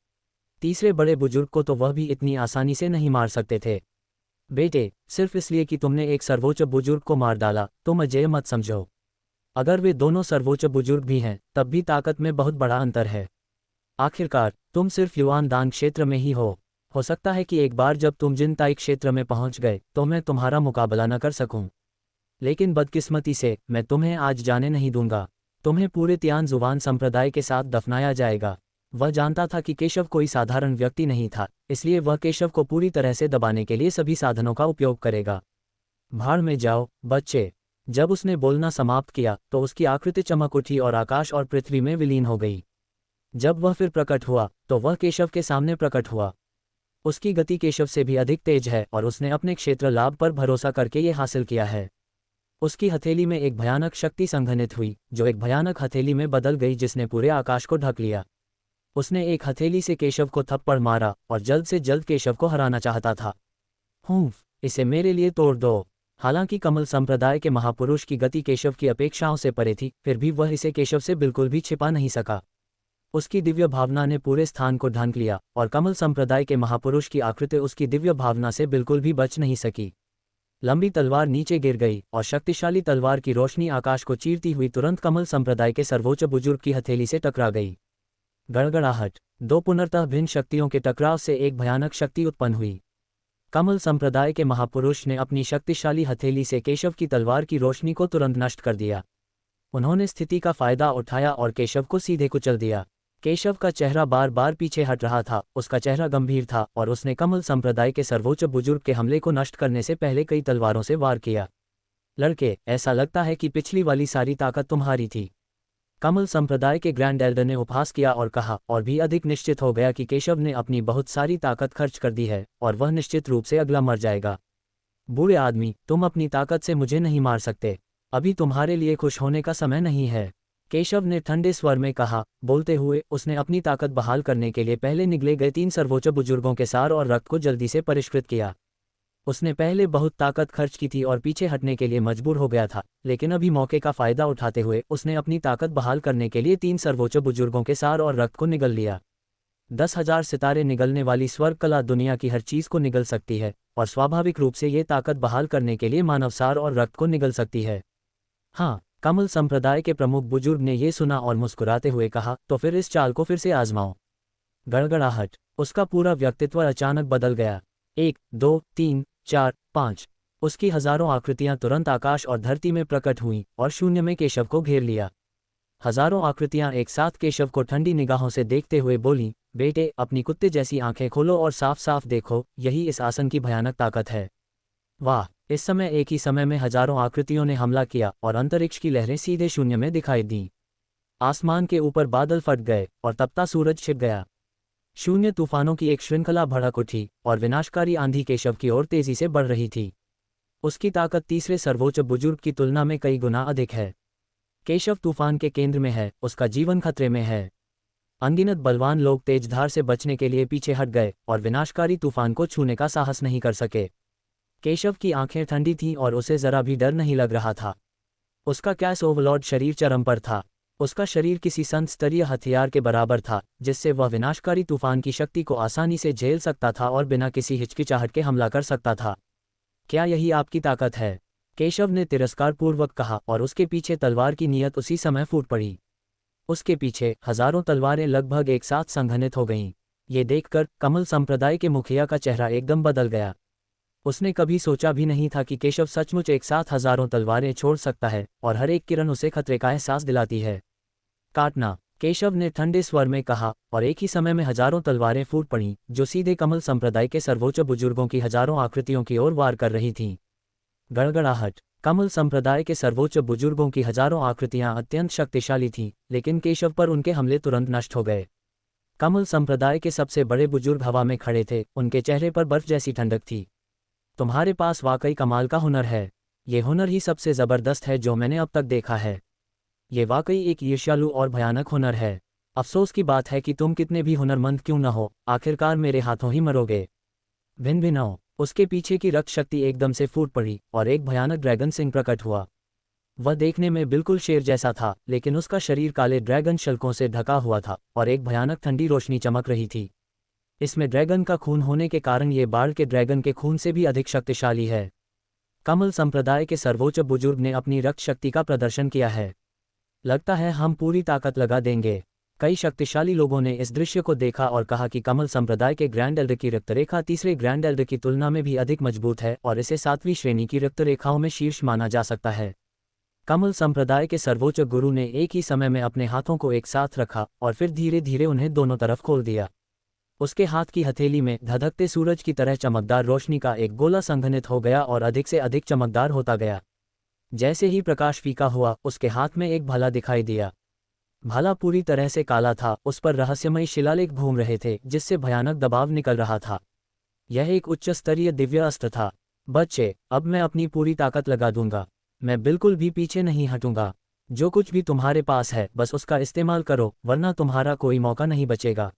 तीसरे बड़े बुजुर्ग को तो वह भी इतनी आसानी से नहीं मार सकते थे। बेटे, सिर्फ इसलिए कि तुमने एक सर्वोच्च बुजुर्ग को मार डाला, तुम अजेय मत समझो। अगर वे दोनों सर्वोच्च बुजुर्ग भी हैं, तब भी ताकत में बहुत बड़ा अंतर है। आखिरकार तुम सिर्फ युवान दान क्षेत्र में ही हो सकता है कि एक बार जब तुम जिनताई क्षेत्र में पहुंच गए तो मैं तुम्हारा मुकाबला न कर सकूं। लेकिन बदकिस्मती से मैं तुम्हें आज जाने नहीं दूंगा। तुम्हें पूरे तियान जुबान संप्रदाय के साथ दफनाया जाएगा। वह जानता था कि केशव कोई साधारण व्यक्ति नहीं था, इसलिए वह केशव को पूरी तरह से दबाने के लिए सभी साधनों का उपयोग करेगा। भाड़ में जाओ बच्चे। जब उसने बोलना समाप्त किया तो उसकी आकृति चमक उठी और आकाश और पृथ्वी में विलीन हो गई। जब वह फिर प्रकट हुआ तो वह केशव के सामने प्रकट हुआ। उसकी गति केशव से भी अधिक तेज है और उसने अपने क्षेत्र लाभ पर भरोसा करके ये हासिल किया है। उसकी हथेली में एक भयानक शक्ति संघनित हुई, जो एक भयानक हथेली में बदल गई, जिसने पूरे आकाश को ढक लिया। उसने एक हथेली से केशव को थप्पड़ मारा और जल्द से जल्द केशव को हराना चाहता था। इसे मेरे लिए तोड़ दो। हालांकि कमल संप्रदाय के महापुरुष की गति केशव की अपेक्षाओं से परे थी, फिर भी वह इसे केशव से बिल्कुल भी छिपा नहीं सका। उसकी दिव्य भावना ने पूरे स्थान को ढांक लिया और कमल संप्रदाय के महापुरुष की आकृति उसकी दिव्य भावना से बिल्कुल भी बच नहीं सकी। लंबी तलवार नीचे गिर गई और शक्तिशाली तलवार की रोशनी आकाश को चीरती हुई तुरंत कमल संप्रदाय के सर्वोच्च बुजुर्ग की हथेली से टकरा गई। गड़गड़ाहट। दो पुनर्तः भिन्न शक्तियों के टकराव से एक भयानक शक्ति उत्पन्न हुई। कमल संप्रदाय के महापुरुष ने अपनी शक्तिशाली हथेली से केशव की तलवार की रोशनी को तुरंत नष्ट कर दिया। उन्होंने स्थिति का फायदा उठाया और केशव को सीधे कुचल दिया। केशव का चेहरा बार बार पीछे हट रहा था, उसका चेहरा गंभीर था और उसने कमल संप्रदाय के सर्वोच्च बुजुर्ग के हमले को नष्ट करने से पहले कई तलवारों से वार किया। लड़के, ऐसा लगता है कि पिछली वाली सारी ताकत तुम्हारी थी। कमल संप्रदाय के ग्रैंड एल्डर ने उपहास किया और कहा, और भी अधिक निश्चित हो गया कि केशव ने अपनी बहुत सारी ताकत खर्च कर दी है और वह निश्चित रूप से अगला मर जाएगा। बूढ़े आदमी, तुम अपनी ताकत से मुझे नहीं मार सकते। अभी तुम्हारे लिए खुश होने का समय नहीं है, केशव ने ठंडे स्वर में कहा। बोलते हुए उसने अपनी ताकत बहाल करने के लिए पहले निगले गए 3 सर्वोच्च बुजुर्गों के सार और रक्त को जल्दी से परिष्कृत किया। उसने पहले बहुत ताकत खर्च की थी और पीछे हटने के लिए मजबूर हो गया था, लेकिन अभी मौके का फायदा उठाते हुए उसने अपनी ताकत बहाल करने के लिए 3 सर्वोच्च बुजुर्गों के सार और रक्त को निगल लिया। 10,000 सितारे निगलने वाली स्वर्ग कला दुनिया की हर चीज को निगल सकती है, और स्वाभाविक रूप से ये ताकत बहाल करने के लिए मानव सार और रक्त को निगल सकती है। हाँ, कमल संप्रदाय के प्रमुख बुजुर्ग ने ये सुना और मुस्कुराते हुए कहा, तो फिर इस चाल को फिर से आजमाओ। गड़गड़ाहट, उसका पूरा व्यक्तित्व अचानक बदल गया। 1, 2, 3, 4, 5। उसकी हजारों आकृतियां तुरंत आकाश और धरती में प्रकट हुईं और शून्य में केशव को घेर लिया। हजारों आकृतियां एक साथ केशव को ठंडी निगाहों से देखते हुए बोलीं, बेटे, अपनी कुत्ते जैसी आंखें खोलो और साफ साफ देखो, यही इस आसन की भयानक ताकत है। वाह! इस समय एक ही समय में हजारों आकृतियों ने हमला किया और अंतरिक्ष की लहरें सीधे शून्य में दिखाई दीं। आसमान के ऊपर बादल फट गए और तपता सूरज छिप गया। शून्य तूफानों की एक श्रृंखला भड़क उठी और विनाशकारी आंधी केशव की ओर तेजी से बढ़ रही थी। उसकी ताकत तीसरे सर्वोच्च बुजुर्ग की तुलना में कई गुना अधिक है। केशव तूफान के केंद्र में है, उसका जीवन खतरे में है। अनगिनत बलवान लोग तेजधार से बचने के लिए पीछे हट गए और विनाशकारी तूफान को छूने का साहस नहीं कर सके। केशव की आंखें ठंडी थीं और उसे जरा भी डर नहीं लग रहा था। उसका कैस ओवरलॉर्ड शरीर चरम पर था। उसका शरीर किसी संत स्तरीय हथियार के बराबर था, जिससे वह विनाशकारी तूफान की शक्ति को आसानी से झेल सकता था और बिना किसी हिचकिचाहट के हमला कर सकता था। क्या यही आपकी ताकत है? केशव ने तिरस्कारपूर्वक कहा और उसके पीछे तलवार की नीयत उसी समय फूट पड़ी। उसके पीछे हजारों तलवारें लगभग एक साथ संघनित हो गईं। ये देखकर कमल संप्रदाय के मुखिया का चेहरा एकदम बदल गया। उसने कभी सोचा भी नहीं था कि केशव सचमुच एक साथ हजारों तलवारें छोड़ सकता है और हर एक किरण उसे खतरे का एहसास दिलाती है। काटना, केशव ने ठंडे स्वर में कहा, और एक ही समय में हजारों तलवारें फूट पड़ीं, जो सीधे कमल संप्रदाय के सर्वोच्च बुजुर्गों की हजारों आकृतियों की ओर वार कर रही थीं। गड़गड़ाहट, कमल संप्रदाय के सर्वोच्च बुजुर्गों की हजारों आकृतियां अत्यंत शक्तिशाली थीं, लेकिन केशव पर उनके हमले तुरंत नष्ट हो गए। कमल संप्रदाय के सबसे बड़े बुजुर्ग हवा में खड़े थे, उनके चेहरे पर बर्फ जैसी ठंडक थी। तुम्हारे पास वाकई कमाल का हुनर है। ये हुनर ही सबसे जबरदस्त है जो मैंने अब तक देखा है। ये वाकई एक ईर्ष्यालु और भयानक हुनर है। अफसोस की बात है कि तुम कितने भी हुनरमंद क्यों न हो, आखिरकार मेरे हाथों ही मरोगे। भिन्न भिन्न, उसके पीछे की रक्त शक्ति एकदम से फूट पड़ी और एक भयानक ड्रैगन सिंह प्रकट हुआ। वह देखने में बिल्कुल शेर जैसा था, लेकिन उसका शरीर काले ड्रैगन शल्कों से ढका हुआ था और एक भयानक ठंडी रोशनी चमक रही थी। इसमें ड्रैगन का खून होने के कारण ये बाढ़ के ड्रैगन के खून से भी अधिक शक्तिशाली है। कमल संप्रदाय के सर्वोच्च बुजुर्ग ने अपनी रक्त शक्ति का प्रदर्शन किया है। लगता है हम पूरी ताकत लगा देंगे। कई शक्तिशाली लोगों ने इस दृश्य को देखा और कहा कि कमल संप्रदाय के ग्रैंड एल्डर की रक्तरेखा तीसरे ग्रैंड एल्डर की तुलना में भी अधिक मजबूत है और इसे 7वीं श्रेणी की रक्तरेखाओं में शीर्ष माना जा सकता है। कमल संप्रदाय के सर्वोच्च गुरु ने एक ही समय में अपने हाथों को एक साथ रखा और फिर धीरे धीरे उन्हें दोनों तरफ खोल दिया। उसके हाथ की हथेली में धधकते सूरज की तरह चमकदार रोशनी का एक गोला संघनित हो गया और अधिक से अधिक चमकदार होता गया। जैसे ही प्रकाश फीका हुआ, उसके हाथ में एक भाला दिखाई दिया। भाला पूरी तरह से काला था, उस पर रहस्यमयी शिलालेख घूम रहे थे जिससे भयानक दबाव निकल रहा था। यह एक उच्च स्तरीय दिव्य अस्त्र था। बच्चे, अब मैं अपनी पूरी ताकत लगा दूंगा। मैं बिल्कुल भी पीछे नहीं हटूंगा। जो कुछ भी तुम्हारे पास है बस उसका इस्तेमाल करो, वरना तुम्हारा कोई मौका नहीं बचेगा।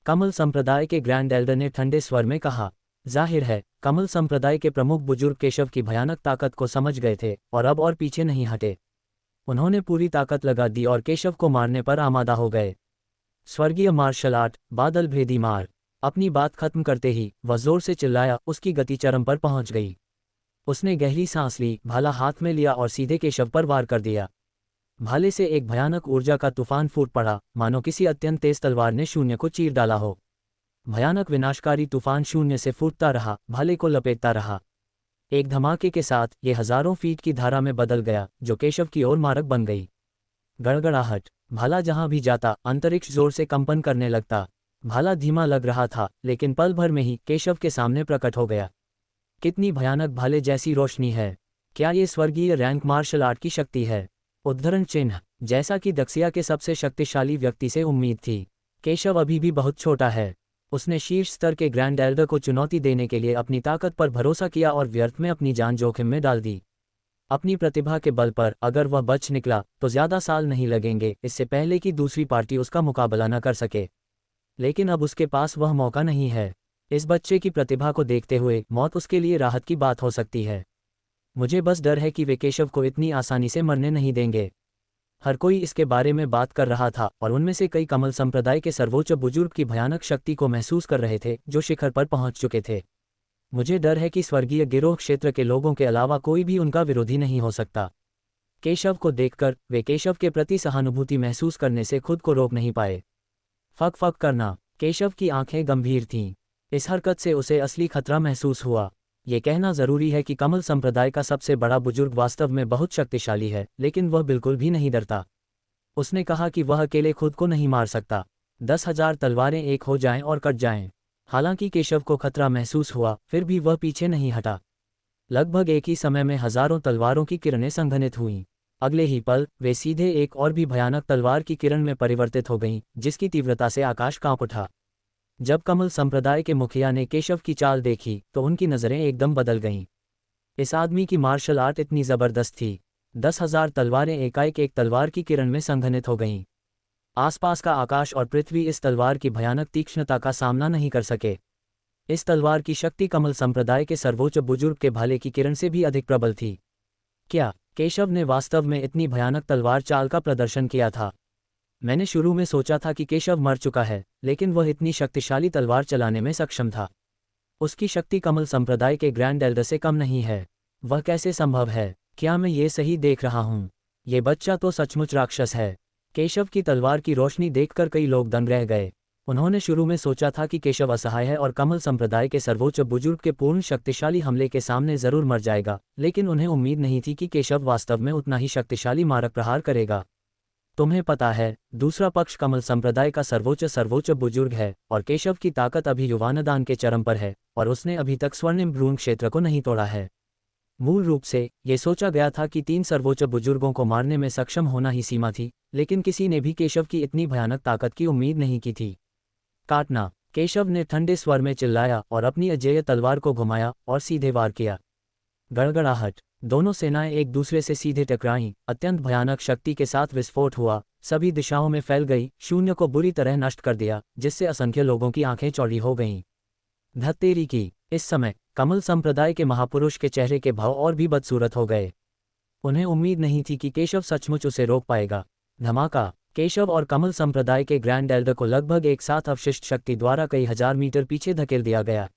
कमल संप्रदाय के ग्रैंड एल्डर ने ठंडे स्वर में कहा। जाहिर है कमल संप्रदाय के प्रमुख बुजुर्ग केशव की भयानक ताकत को समझ गए थे और अब और पीछे नहीं हटे। उन्होंने पूरी ताकत लगा दी और केशव को मारने पर आमादा हो गए। स्वर्गीय मार्शल आर्ट, बादल भेदी मार। अपनी बात खत्म करते ही वह जोर से चिल्लाया, उसकी गति चरम पर पहुंच गई। उसने गहरी सांस ली, भाला हाथ में लिया और सीधे केशव पर वार कर दिया। भाले से एक भयानक ऊर्जा का तूफान फूट पड़ा, मानो किसी अत्यंत तेज तलवार ने शून्य को चीर डाला हो। भयानक विनाशकारी तूफान शून्य से फूटता रहा, भाले को लपेटता रहा। एक धमाके के साथ ये हजारों फीट की धारा में बदल गया, जो केशव की ओर मारक बन गई। गड़गड़ाहट, भाला जहां भी जाता अंतरिक्ष जोर से कंपन करने लगता। भाला धीमा लग रहा था, लेकिन पल भर में ही केशव के सामने प्रकट हो गया। कितनी भयानक भाले जैसी रोशनी है! क्या ये स्वर्गीय रैंक मार्शल आर्ट की शक्ति है? उद्धरण चिन्ह, जैसा कि दक्षिया के सबसे शक्तिशाली व्यक्ति से उम्मीद थी। केशव अभी भी बहुत छोटा है। उसने शीर्ष स्तर के ग्रैंड एल्डर को चुनौती देने के लिए अपनी ताकत पर भरोसा किया और व्यर्थ में अपनी जान जोखिम में डाल दी। अपनी प्रतिभा के बल पर अगर वह बच निकला तो ज्यादा साल नहीं लगेंगे इससे पहले कि दूसरी पार्टी उसका मुकाबला न कर सके। लेकिन अब उसके पास वह मौका नहीं है। इस बच्चे की प्रतिभा को देखते हुए मौत उसके लिए राहत की बात हो सकती है। मुझे बस डर है कि वे केशव को इतनी आसानी से मरने नहीं देंगे। हर कोई इसके बारे में बात कर रहा था और उनमें से कई कमल संप्रदाय के सर्वोच्च बुजुर्ग की भयानक शक्ति को महसूस कर रहे थे जो शिखर पर पहुंच चुके थे। मुझे डर है कि स्वर्गीय गिरोह क्षेत्र के लोगों के अलावा कोई भी उनका विरोधी नहीं हो सकता। केशव को देखकर वे केशव के प्रति सहानुभूति महसूस करने से खुद को रोक नहीं पाए। फक फक करना। केशव की आंखें गंभीर थीं। इस हरकत से उसे असली खतरा महसूस हुआ। ये कहना जरूरी है कि कमल संप्रदाय का सबसे बड़ा बुजुर्ग वास्तव में बहुत शक्तिशाली है, लेकिन वह बिल्कुल भी नहीं डरता। उसने कहा कि वह अकेले खुद को नहीं मार सकता। 10,000 तलवारें एक हो जाएं और कट जाएं। हालांकि केशव को खतरा महसूस हुआ, फिर भी वह पीछे नहीं हटा। लगभग एक ही समय में हजारों तलवारों की किरणें संघनित हुईं। अगले ही पल वे सीधे एक और भी भयानक तलवार की किरण में परिवर्तित हो गईं, जिसकी तीव्रता से आकाश कांप उठा। जब कमल संप्रदाय के मुखिया ने केशव की चाल देखी तो उनकी नज़रें एकदम बदल गईं। इस आदमी की मार्शल आर्ट इतनी ज़बरदस्त थी। 10,000 तलवारें एकाएक एक तलवार की किरण में संघनित हो गईं। आसपास का आकाश और पृथ्वी इस तलवार की भयानक तीक्ष्णता का सामना नहीं कर सके। इस तलवार की शक्ति कमल संप्रदाय के सर्वोच्च बुजुर्ग के भाले की किरण से भी अधिक प्रबल थी। क्या केशव ने वास्तव में इतनी भयानक तलवार चाल का प्रदर्शन किया था? मैंने शुरू में सोचा था कि केशव मर चुका है, लेकिन वह इतनी शक्तिशाली तलवार चलाने में सक्षम था। उसकी शक्ति कमल संप्रदाय के ग्रैंड एल्डर से कम नहीं है। वह कैसे संभव है? क्या मैं ये सही देख रहा हूँ? ये बच्चा तो सचमुच राक्षस है। केशव की तलवार की रोशनी देखकर कई लोग दंग रह गए। उन्होंने शुरू में सोचा था कि केशव असहाय है और कमल संप्रदाय के सर्वोच्च बुजुर्ग के पूर्ण शक्तिशाली हमले के सामने जरूर मर जाएगा, लेकिन उन्हें उम्मीद नहीं थी कि केशव वास्तव में उतना ही शक्तिशाली मारक प्रहार करेगा। तुम्हें पता है, दूसरा पक्ष कमल संप्रदाय का सर्वोच्च बुजुर्ग है और केशव की ताकत अभी युवानदान के चरम पर है और उसने अभी तक स्वर्णिम भ्रूण क्षेत्र को नहीं तोड़ा है। मूल रूप से ये सोचा गया था कि 3 सर्वोच्च बुजुर्गों को मारने में सक्षम होना ही सीमा थी, लेकिन किसी ने भी केशव की इतनी भयानक ताकत की उम्मीद नहीं की थी। काटना। केशव ने ठंडे स्वर में चिल्लाया और अपनी अजेय तलवार को घुमाया और सीधे वार किया। गड़गड़ाहट। दोनों सेनाएं एक दूसरे से सीधे टकराईं। अत्यंत भयानक शक्ति के साथ विस्फोट हुआ, सभी दिशाओं में फैल गई, शून्य को बुरी तरह नष्ट कर दिया, जिससे असंख्य लोगों की आंखें चौड़ी हो गईं। धत्तेरी की। इस समय कमल संप्रदाय के महापुरुष के चेहरे के भाव और भी बदसूरत हो गए। उन्हें उम्मीद नहीं थी कि केशव सचमुच उसे रोक पाएगा। धमाका। केशव और कमल संप्रदाय के ग्रैंड एल्डर को लगभग एक साथ अवशिष्ट शक्ति द्वारा कई हजार मीटर पीछे धकेल दिया गया।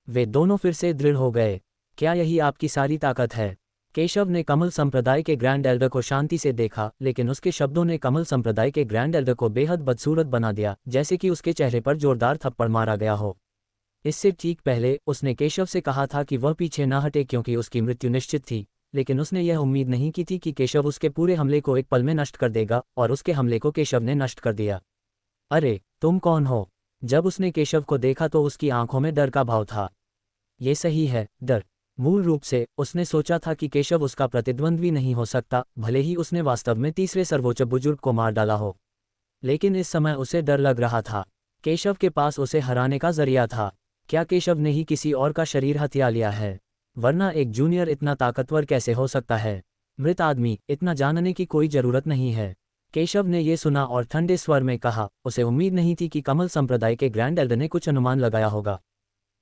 वे दोनों फिर से दृढ़ हो गए। क्या यही आपकी सारी ताकत है? केशव ने कमल संप्रदाय के ग्रैंड एल्डर को शांति से देखा, लेकिन उसके शब्दों ने कमल संप्रदाय के ग्रैंड एल्डर को बेहद बदसूरत बना दिया, जैसे कि उसके चेहरे पर जोरदार थप्पड़ मारा गया हो। इससे ठीक पहले उसने केशव से कहा था कि वह पीछे न हटे क्योंकि उसकी मृत्यु निश्चित थी, लेकिन उसने यह उम्मीद नहीं की थी कि केशव उसके पूरे हमले को एक पल में नष्ट कर देगा, और उसके हमले को केशव ने नष्ट कर दिया। अरे, तुम कौन हो? जब उसने केशव को देखा तो उसकी आंखों में डर का भाव था। ये सही है, डर। मूल रूप से उसने सोचा था कि केशव उसका प्रतिद्वंद्वी नहीं हो सकता, भले ही उसने वास्तव में तीसरे सर्वोच्च बुजुर्ग को मार डाला हो। लेकिन इस समय उसे डर लग रहा था। केशव के पास उसे हराने का जरिया था। क्या केशव ने ही किसी और का शरीर हथिया लिया है? वरना एक जूनियर इतना ताकतवर कैसे हो सकता है? मृत आदमी, इतना जानने की कोई जरूरत नहीं है। केशव ने ये सुना और ठंडे स्वर में कहा। उसे उम्मीद नहीं थी कि कमल संप्रदाय के ग्रैंड एल्डर ने कुछ अनुमान लगाया होगा,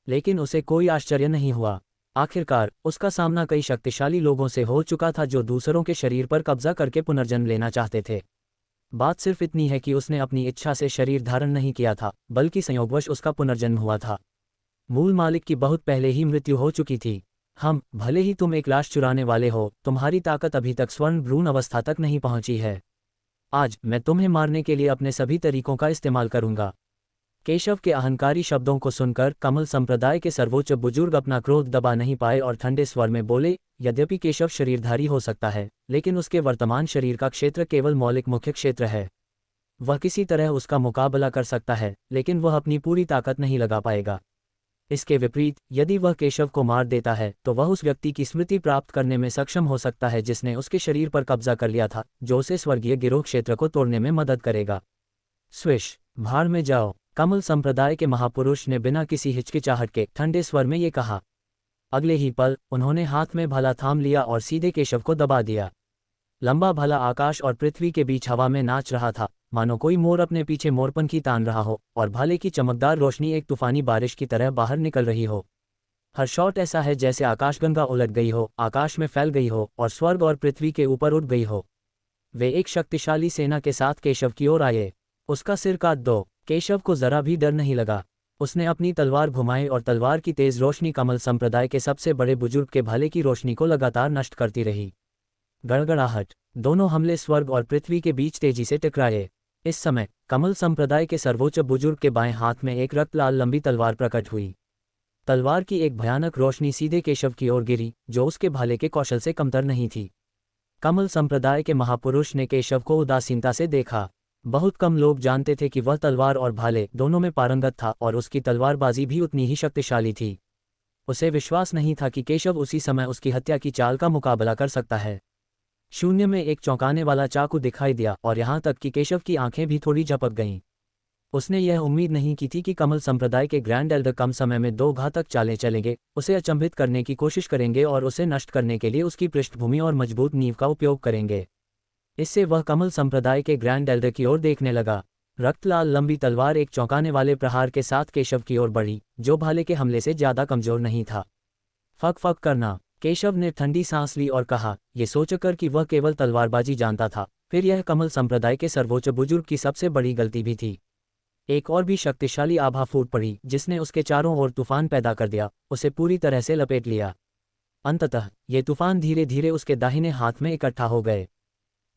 लेकिन उसे कोई आश्चर्य नहीं हुआ। आखिरकार उसका सामना कई शक्तिशाली लोगों से हो चुका था जो दूसरों के शरीर पर कब्जा करके पुनर्जन्म लेना चाहते थे। बात सिर्फ इतनी है कि उसने अपनी इच्छा से शरीर धारण नहीं किया था, बल्कि संयोगवश उसका पुनर्जन्म हुआ था। मूल मालिक की बहुत पहले ही मृत्यु हो चुकी थी। भले ही तुम एक लाश चुराने वाले हो, तुम्हारी ताकत अभी तक स्वर्ण भ्रूण अवस्था तक नहीं पहुंची है। आज मैं तुम्हें मारने के लिए अपने सभी तरीकों का इस्तेमाल करूंगा। केशव के अहंकारी शब्दों को सुनकर कमल संप्रदाय के सर्वोच्च बुजुर्ग अपना क्रोध दबा नहीं पाए और ठंडे स्वर में बोले, यद्यपि केशव शरीरधारी हो सकता है, लेकिन उसके वर्तमान शरीर का क्षेत्र केवल मौलिक मुख्य क्षेत्र है। वह किसी तरह उसका मुकाबला कर सकता है, लेकिन वह अपनी पूरी ताकत नहीं लगा पाएगा। इसके विपरीत, यदि वह केशव को मार देता है तो वह उस व्यक्ति की स्मृति प्राप्त करने में सक्षम हो सकता है जिसने उसके शरीर पर कब्जा कर लिया था, जो उसे स्वर्गीय गिरोह क्षेत्र को तोड़ने में मदद करेगा। स्विश, भाड़ में जाओ। कमल संप्रदाय के महापुरुष ने बिना किसी हिचकिचाहट के ठंडे स्वर में ये कहा। अगले ही पल उन्होंने हाथ में भाला थाम लिया और सीधे केशव को दबा दिया। लंबा भला आकाश और पृथ्वी के बीच हवा में नाच रहा था, मानो कोई मोर अपने पीछे मोरपंखी तान रहा हो और भाले की चमकदार रोशनी एक तूफानी बारिश की तरह बाहर निकल रही हो। हर शॉट ऐसा है जैसे आकाशगंगा उलट गई हो, आकाश में फैल गई हो और स्वर्ग और पृथ्वी के ऊपर उठ गई हो। वे एक शक्तिशाली सेना के साथ केशव की ओर आए। उसका सिर काट दो। केशव को जरा भी डर नहीं लगा। उसने अपनी तलवार घुमाई और तलवार की तेज रोशनी कमल संप्रदाय के सबसे बड़े बुजुर्ग के भाले की रोशनी को लगातार नष्ट करती रही। गड़गड़ाहट। दोनों हमले स्वर्ग और पृथ्वी के बीच तेजी से टकराए। इस समय कमल संप्रदाय के सर्वोच्च बुजुर्ग के बाएं हाथ में एक रक्तलाल लंबी तलवार प्रकट हुई। तलवार की एक भयानक रोशनी सीधे केशव की ओर गिरी, जो उसके भाले के कौशल से कमतर नहीं थी। कमल संप्रदाय के महापुरुष ने केशव को उदासीनता से देखा। बहुत कम लोग जानते थे कि वह तलवार और भाले दोनों में पारंगत था और उसकी तलवारबाजी भी उतनी ही शक्तिशाली थी। उसे विश्वास नहीं था कि केशव उसी समय उसकी हत्या की चाल का मुकाबला कर सकता है। शून्य में एक चौंकाने वाला चाकू दिखाई दिया और यहाँ तक कि केशव की आंखें भी थोड़ी झपक गईं। उसने यह उम्मीद नहीं की थी कि कमल संप्रदाय के ग्रैंड एल्डर कम समय में दो घातक चालें चलेंगे, उसे अचंभित करने की कोशिश करेंगे और उसे नष्ट करने के लिए उसकी पृष्ठभूमि और मजबूत नींव का उपयोग करेंगे। इससे वह कमल संप्रदाय के ग्रैंड एल्डर की ओर देखने लगा। रक्तलाल लंबी तलवार एक चौंकाने वाले प्रहार के साथ केशव की ओर बढ़ी, जो भाले के हमले से ज्यादा कमजोर नहीं था। फक फक करना। केशव ने ठंडी सांस ली और कहा, ये सोचकर कि वह केवल तलवारबाजी जानता था, फिर यह कमल संप्रदाय के सर्वोच्च बुजुर्ग की सबसे बड़ी गलती भी थी। एक और भी शक्तिशाली आभा फूट पड़ी जिसने उसके चारों ओर तूफान पैदा कर दिया, उसे पूरी तरह से लपेट लिया। अंततः ये तूफान धीरे धीरे उसके दाहिने हाथ में इकट्ठा हो गए।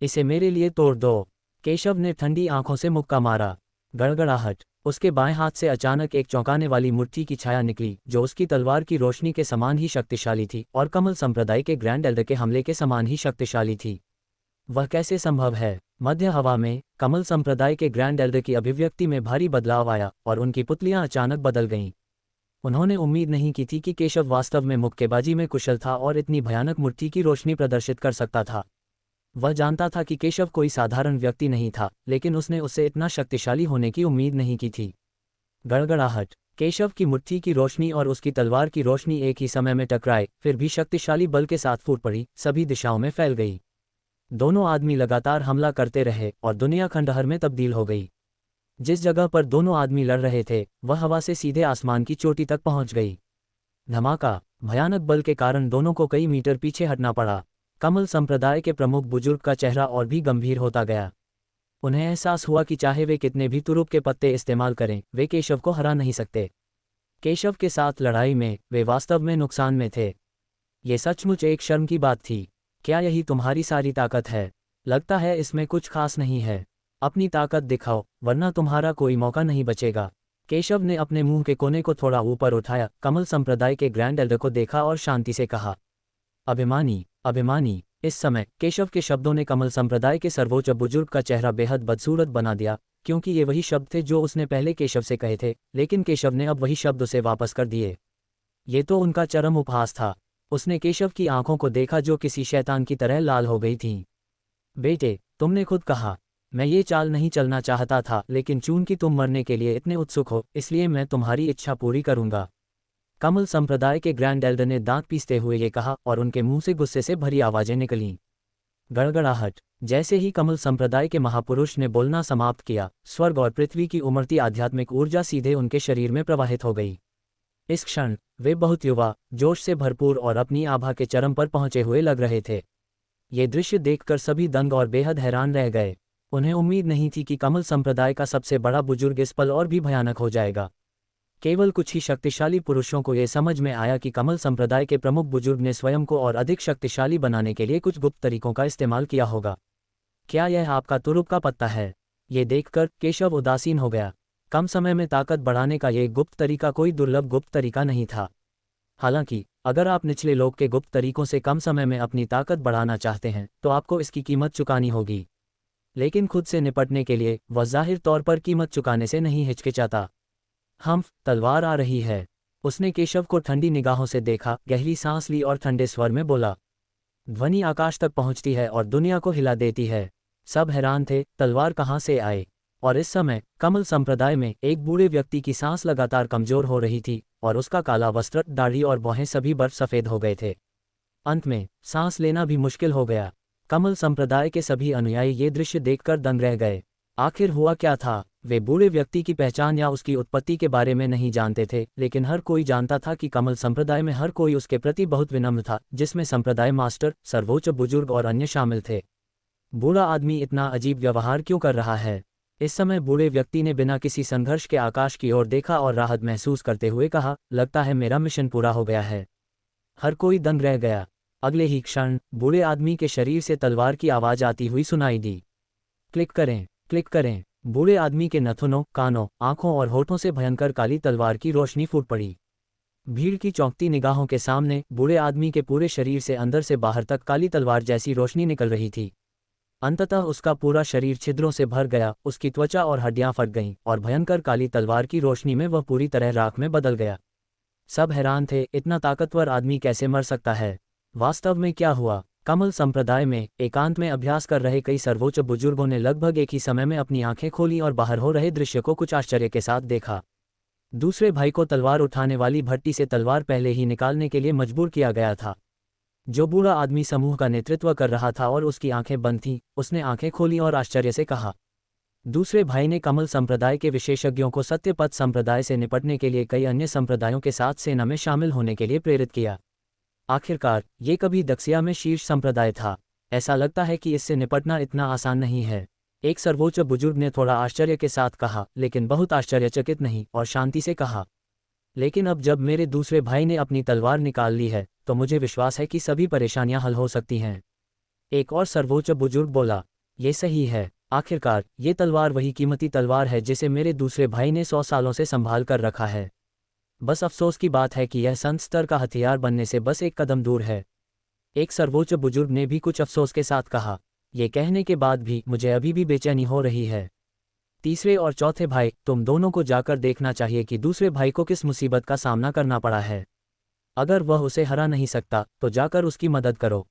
इसे मेरे लिए तोड़ दो। केशव ने ठंडी आंखों से मुक्का मारा। गड़गड़ाहट। उसके बाएं हाथ से अचानक एक चौंकाने वाली मुट्ठी की छाया निकली, जो उसकी तलवार की रोशनी के समान ही शक्तिशाली थी और कमल संप्रदाय के ग्रैंड एल्डर के हमले के समान ही शक्तिशाली थी। वह कैसे संभव है? मध्य हवा में कमल संप्रदाय के ग्रैंड एल्डर की अभिव्यक्ति में भारी बदलाव आया और उनकी पुतलियां अचानक बदल गईं। उन्होंने उम्मीद नहीं की थी कि केशव वास्तव में मुक्केबाजी में कुशल था और इतनी भयानक मुट्ठी की रोशनी प्रदर्शित कर सकता था। वह जानता था कि केशव कोई साधारण व्यक्ति नहीं था, लेकिन उसने उससे इतना शक्तिशाली होने की उम्मीद नहीं की थी। गड़गड़ाहट। केशव की मुट्ठी की रोशनी और उसकी तलवार की रोशनी एक ही समय में टकराए, फिर भी शक्तिशाली बल के साथ फूट पड़ी, सभी दिशाओं में फैल गई। दोनों आदमी लगातार हमला करते रहे और दुनिया खंडहर में तब्दील हो गई। जिस जगह पर दोनों आदमी लड़ रहे थे, वह हवा से सीधे आसमान की चोटी तक पहुंच गई। धमाका। भयानक बल के कारण दोनों को कई मीटर पीछे हटना पड़ा। कमल संप्रदाय के प्रमुख बुजुर्ग का चेहरा और भी गंभीर होता गया। उन्हें एहसास हुआ कि चाहे वे कितने भी तुरुप के पत्ते इस्तेमाल करें, वे केशव को हरा नहीं सकते। केशव के साथ लड़ाई में वे वास्तव में नुकसान में थे। ये सचमुच एक शर्म की बात थी। क्या यही तुम्हारी सारी ताकत है? लगता है इसमें कुछ खास नहीं है। अपनी ताकत दिखाओ, वरना तुम्हारा कोई मौका नहीं बचेगा। केशव ने अपने मुंह के कोने को थोड़ा ऊपर उठाया, कमल संप्रदाय के ग्रैंड एल्डर को देखा और शांति से कहा, अभिमानी, अभिमानी। इस समय केशव के शब्दों ने कमल संप्रदाय के सर्वोच्च बुजुर्ग का चेहरा बेहद बदसूरत बना दिया, क्योंकि ये वही शब्द थे जो उसने पहले केशव से कहे थे, लेकिन केशव ने अब वही शब्द उसे वापस कर दिए। ये तो उनका चरम उपहास था। उसने केशव की आंखों को देखा जो किसी शैतान की तरह लाल हो गई थीं। बेटे, तुमने खुद कहा, मैं ये चाल नहीं चलना चाहता था, लेकिन चूंकि तुम मरने के लिए इतने उत्सुक हो, इसलिए मैं तुम्हारी इच्छा पूरी करूंगा। कमल संप्रदाय के ग्रैंड एल्डर ने दांत पीसते हुए ये कहा और उनके मुंह से गुस्से से भरी आवाजें निकलीं। गड़गड़ाहट। जैसे ही कमल संप्रदाय के महापुरुष ने बोलना समाप्त किया, स्वर्ग और पृथ्वी की उमड़ती आध्यात्मिक ऊर्जा सीधे उनके शरीर में प्रवाहित हो गई। इस क्षण वे बहुत युवा, जोश से भरपूर और अपनी आभा के चरम पर पहुंचे हुए लग रहे थे। ये दृश्य देखकर सभी दंग और बेहद हैरान रह गए। उन्हें उम्मीद नहीं थी कि कमल संप्रदाय का सबसे बड़ा बुजुर्ग इस पल और भी भयानक हो जाएगा। केवल कुछ ही शक्तिशाली पुरुषों को यह समझ में आया कि कमल संप्रदाय के प्रमुख बुजुर्ग ने स्वयं को और अधिक शक्तिशाली बनाने के लिए कुछ गुप्त तरीकों का इस्तेमाल किया होगा। क्या यह आपका तुरुप का पत्ता है? ये देखकर केशव उदासीन हो गया। कम समय में ताकत बढ़ाने का ये गुप्त तरीका कोई दुर्लभ गुप्त तरीका नहीं था। हालांकि अगर आप निचले लोक के गुप्त तरीकों से कम समय में अपनी ताकत बढ़ाना चाहते हैं, तो आपको इसकी कीमत चुकानी होगी। लेकिन खुद से निपटने के लिए वह जाहिर तौर पर कीमत चुकाने से नहीं हिचकिचाता। तलवार आ रही है। उसने केशव को ठंडी निगाहों से देखा, गहरी सांस ली और ठंडे स्वर में बोला। ध्वनि आकाश तक पहुंचती है और दुनिया को हिला देती है। सब हैरान थे, तलवार कहाँ से आए? और इस समय कमल संप्रदाय में एक बूढ़े व्यक्ति की सांस लगातार कमजोर हो रही थी और उसका काला वस्त्र, दाढ़ी और भौहें सभी बर्फ सफेद हो गए थे। अंत में सांस लेना भी मुश्किल हो गया। कमल संप्रदाय के सभी अनुयायी ये दृश्य देखकर दंग रह गए। आखिर हुआ क्या था? वे बूढ़े व्यक्ति की पहचान या उसकी उत्पत्ति के बारे में नहीं जानते थे, लेकिन हर कोई जानता था कि कमल संप्रदाय में हर कोई उसके प्रति बहुत विनम्र था, जिसमें संप्रदाय मास्टर, सर्वोच्च बुजुर्ग और अन्य शामिल थे। बूढ़ा आदमी इतना अजीब व्यवहार क्यों कर रहा है? इस समय बूढ़े व्यक्ति ने बिना किसी संघर्ष के आकाश की ओर देखा और राहत महसूस करते हुए कहा, लगता है मेरा मिशन पूरा हो गया है। हर कोई दंग रह गया। अगले ही क्षण बूढ़े आदमी के शरीर से तलवार की आवाज आती हुई सुनाई दी। क्लिक करें, क्लिक करें। बूढ़े आदमी के नथुनों, कानों, आंखों और होठों से भयंकर काली तलवार की रोशनी फूट पड़ी। भीड़ की चौंकती निगाहों के सामने बूढ़े आदमी के पूरे शरीर से अंदर से बाहर तक काली तलवार जैसी रोशनी निकल रही थी। अंततः उसका पूरा शरीर छिद्रों से भर गया, उसकी त्वचा और हड्डियां फट गईं और भयंकर काली तलवार की रोशनी में वह पूरी तरह राख में बदल गया। सब हैरान थे, इतना ताकतवर आदमी कैसे मर सकता है? वास्तव में क्या हुआ? कमल संप्रदाय में एकांत में अभ्यास कर रहे कई सर्वोच्च बुजुर्गों ने लगभग एक ही समय में अपनी आंखें खोली और बाहर हो रहे दृश्य को कुछ आश्चर्य के साथ देखा। दूसरे भाई को तलवार उठाने वाली भट्टी से तलवार पहले ही निकालने के लिए मजबूर किया गया था। जो बूढ़ा आदमी समूह का नेतृत्व कर रहा था और उसकी आंखें बंद थीं, उसने आंखें खोली और आश्चर्य से कहा। दूसरे भाई ने कमल संप्रदाय के विशेषज्ञों को सत्यपथ संप्रदाय से निपटने के लिए कई अन्य संप्रदायों के साथ सेना में शामिल होने के लिए प्रेरित किया। आखिरकार ये कभी दक्षिया में शीर्ष संप्रदाय था। ऐसा लगता है कि इससे निपटना इतना आसान नहीं है। एक सर्वोच्च बुजुर्ग ने थोड़ा आश्चर्य के साथ कहा, लेकिन बहुत आश्चर्यचकित नहीं, और शांति से कहा, लेकिन अब जब मेरे दूसरे भाई ने अपनी तलवार निकाल ली है तो मुझे विश्वास है कि सभी परेशानियां हल हो सकती हैं। एक और सर्वोच्च बुजुर्ग बोला, ये सही है। आखिरकार ये तलवार वही कीमती तलवार है जिसे मेरे दूसरे भाई ने 100 सालों से संभाल कर रखा है। बस अफसोस की बात है कि यह संत स्तर का हथियार बनने से बस एक कदम दूर है। एक सर्वोच्च बुजुर्ग ने भी कुछ अफसोस के साथ कहा, ये कहने के बाद भी मुझे अभी भी बेचैनी हो रही है। तीसरे और चौथे भाई, तुम दोनों को जाकर देखना चाहिए कि दूसरे भाई को किस मुसीबत का सामना करना पड़ा है। अगर वह उसे हरा नहीं सकता तो जाकर उसकी मदद करो।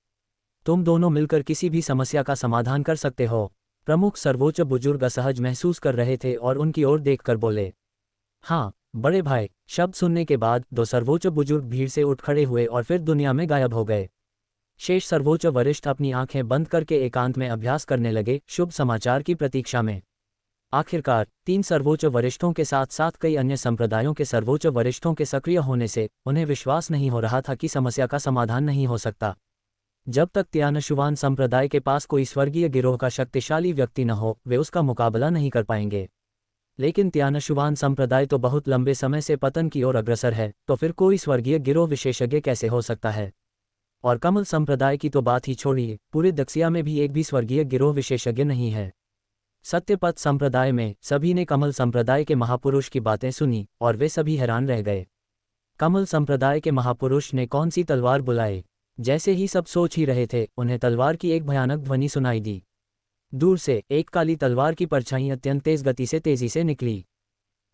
तुम दोनों मिलकर किसी भी समस्या का समाधान कर सकते हो। प्रमुख सर्वोच्च बुजुर्ग असहज महसूस कर रहे थे और उनकी ओर देखकर बोले, हाँ बड़े भाई। शब्द सुनने के बाद दो सर्वोच्च बुजुर्ग भीड़ से उठ खड़े हुए और फिर दुनिया में गायब हो गए। शेष सर्वोच्च वरिष्ठ अपनी आंखें बंद करके एकांत में अभ्यास करने लगे, शुभ समाचार की प्रतीक्षा में। आखिरकार 3 सर्वोच्च वरिष्ठों के साथ साथ कई अन्य संप्रदायों के सर्वोच्च वरिष्ठों के सक्रिय होने से उन्हें विश्वास नहीं हो रहा था कि समस्या का समाधान नहीं हो सकता। जब तक त्यानशुवान संप्रदाय के पास कोई स्वर्गीय गिरोह का शक्तिशाली व्यक्ति न हो, वे उसका मुकाबला नहीं कर पाएंगे। लेकिन त्यानशुवान संप्रदाय तो बहुत लंबे समय से पतन की ओर अग्रसर है, तो फिर कोई स्वर्गीय गिरोह विशेषज्ञ कैसे हो सकता है? और कमल संप्रदाय की तो बात ही छोड़िए, पूरे दक्षिया में भी एक भी स्वर्गीय गिरोह विशेषज्ञ नहीं है। सत्यपथ संप्रदाय में सभी ने कमल संप्रदाय के महापुरुष की बातें सुनी और वे सभी हैरान रह गए। कमल संप्रदाय के महापुरुष ने कौन सी तलवार बुलाई? जैसे ही सब सोच ही रहे थे, उन्हें तलवार की एक भयानक ध्वनि सुनाई दी। दूर से एक काली तलवार की परछाई अत्यंत तेजी से निकली।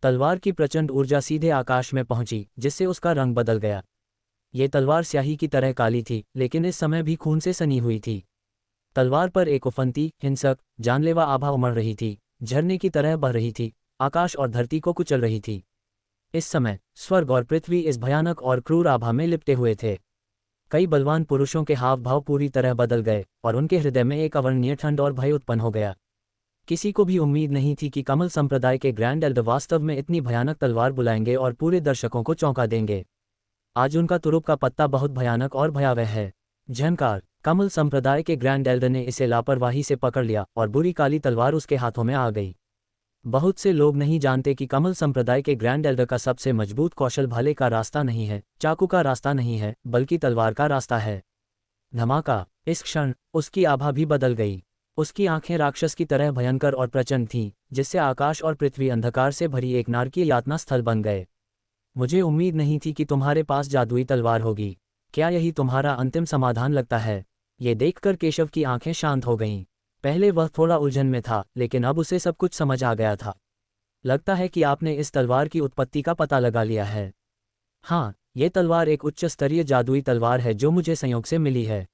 तलवार की प्रचंड ऊर्जा सीधे आकाश में पहुंची, जिससे उसका रंग बदल गया। ये तलवार स्याही की तरह काली थी, लेकिन इस समय भी खून से सनी हुई थी। तलवार पर एक उफनती, हिंसक, जानलेवा आभा उमड़ रही थी, झरने की तरह बह रही थी, आकाश और धरती को कुचल रही थी। इस समय स्वर्ग और पृथ्वी इस भयानक और क्रूर आभा में लिपटे हुए थे। कई बलवान पुरुषों के हाव भाव पूरी तरह बदल गए और उनके हृदय में एक अवर्णनीय ठंड और भय उत्पन्न हो गया। किसी को भी उम्मीद नहीं थी कि कमल संप्रदाय के ग्रैंड एल्डर वास्तव में इतनी भयानक तलवार बुलाएंगे और पूरे दर्शकों को चौंका देंगे। आज उनका तुरुप का पत्ता बहुत भयानक और भयावह है। झंकार। कमल संप्रदाय के ग्रैंड एल्डर ने इसे लापरवाही से पकड़ लिया और बुरी काली तलवार उसके हाथों में आ गई। बहुत से लोग नहीं जानते कि कमल संप्रदाय के ग्रैंड एल्डर का सबसे मजबूत कौशल भाले का रास्ता नहीं है, चाकू का रास्ता नहीं है, बल्कि तलवार का रास्ता है। धमाका। इस क्षण उसकी आभा भी बदल गई। उसकी आंखें राक्षस की तरह भयंकर और प्रचंड थीं, जिससे आकाश और पृथ्वी अंधकार से भरी एक नारकीय यातना स्थल बन गए। मुझे उम्मीद नहीं थी कि तुम्हारे पास जादुई तलवार होगी। क्या यही तुम्हारा अंतिम समाधान लगता है? ये देखकर केशव की आंखें शांत हो गईं। पहले वह थोड़ा उलझन में था, लेकिन अब उसे सब कुछ समझ आ गया था। लगता है कि आपने इस तलवार की उत्पत्ति का पता लगा लिया है। हाँ, ये तलवार एक उच्च स्तरीय जादुई तलवार है जो मुझे संयोग से मिली है।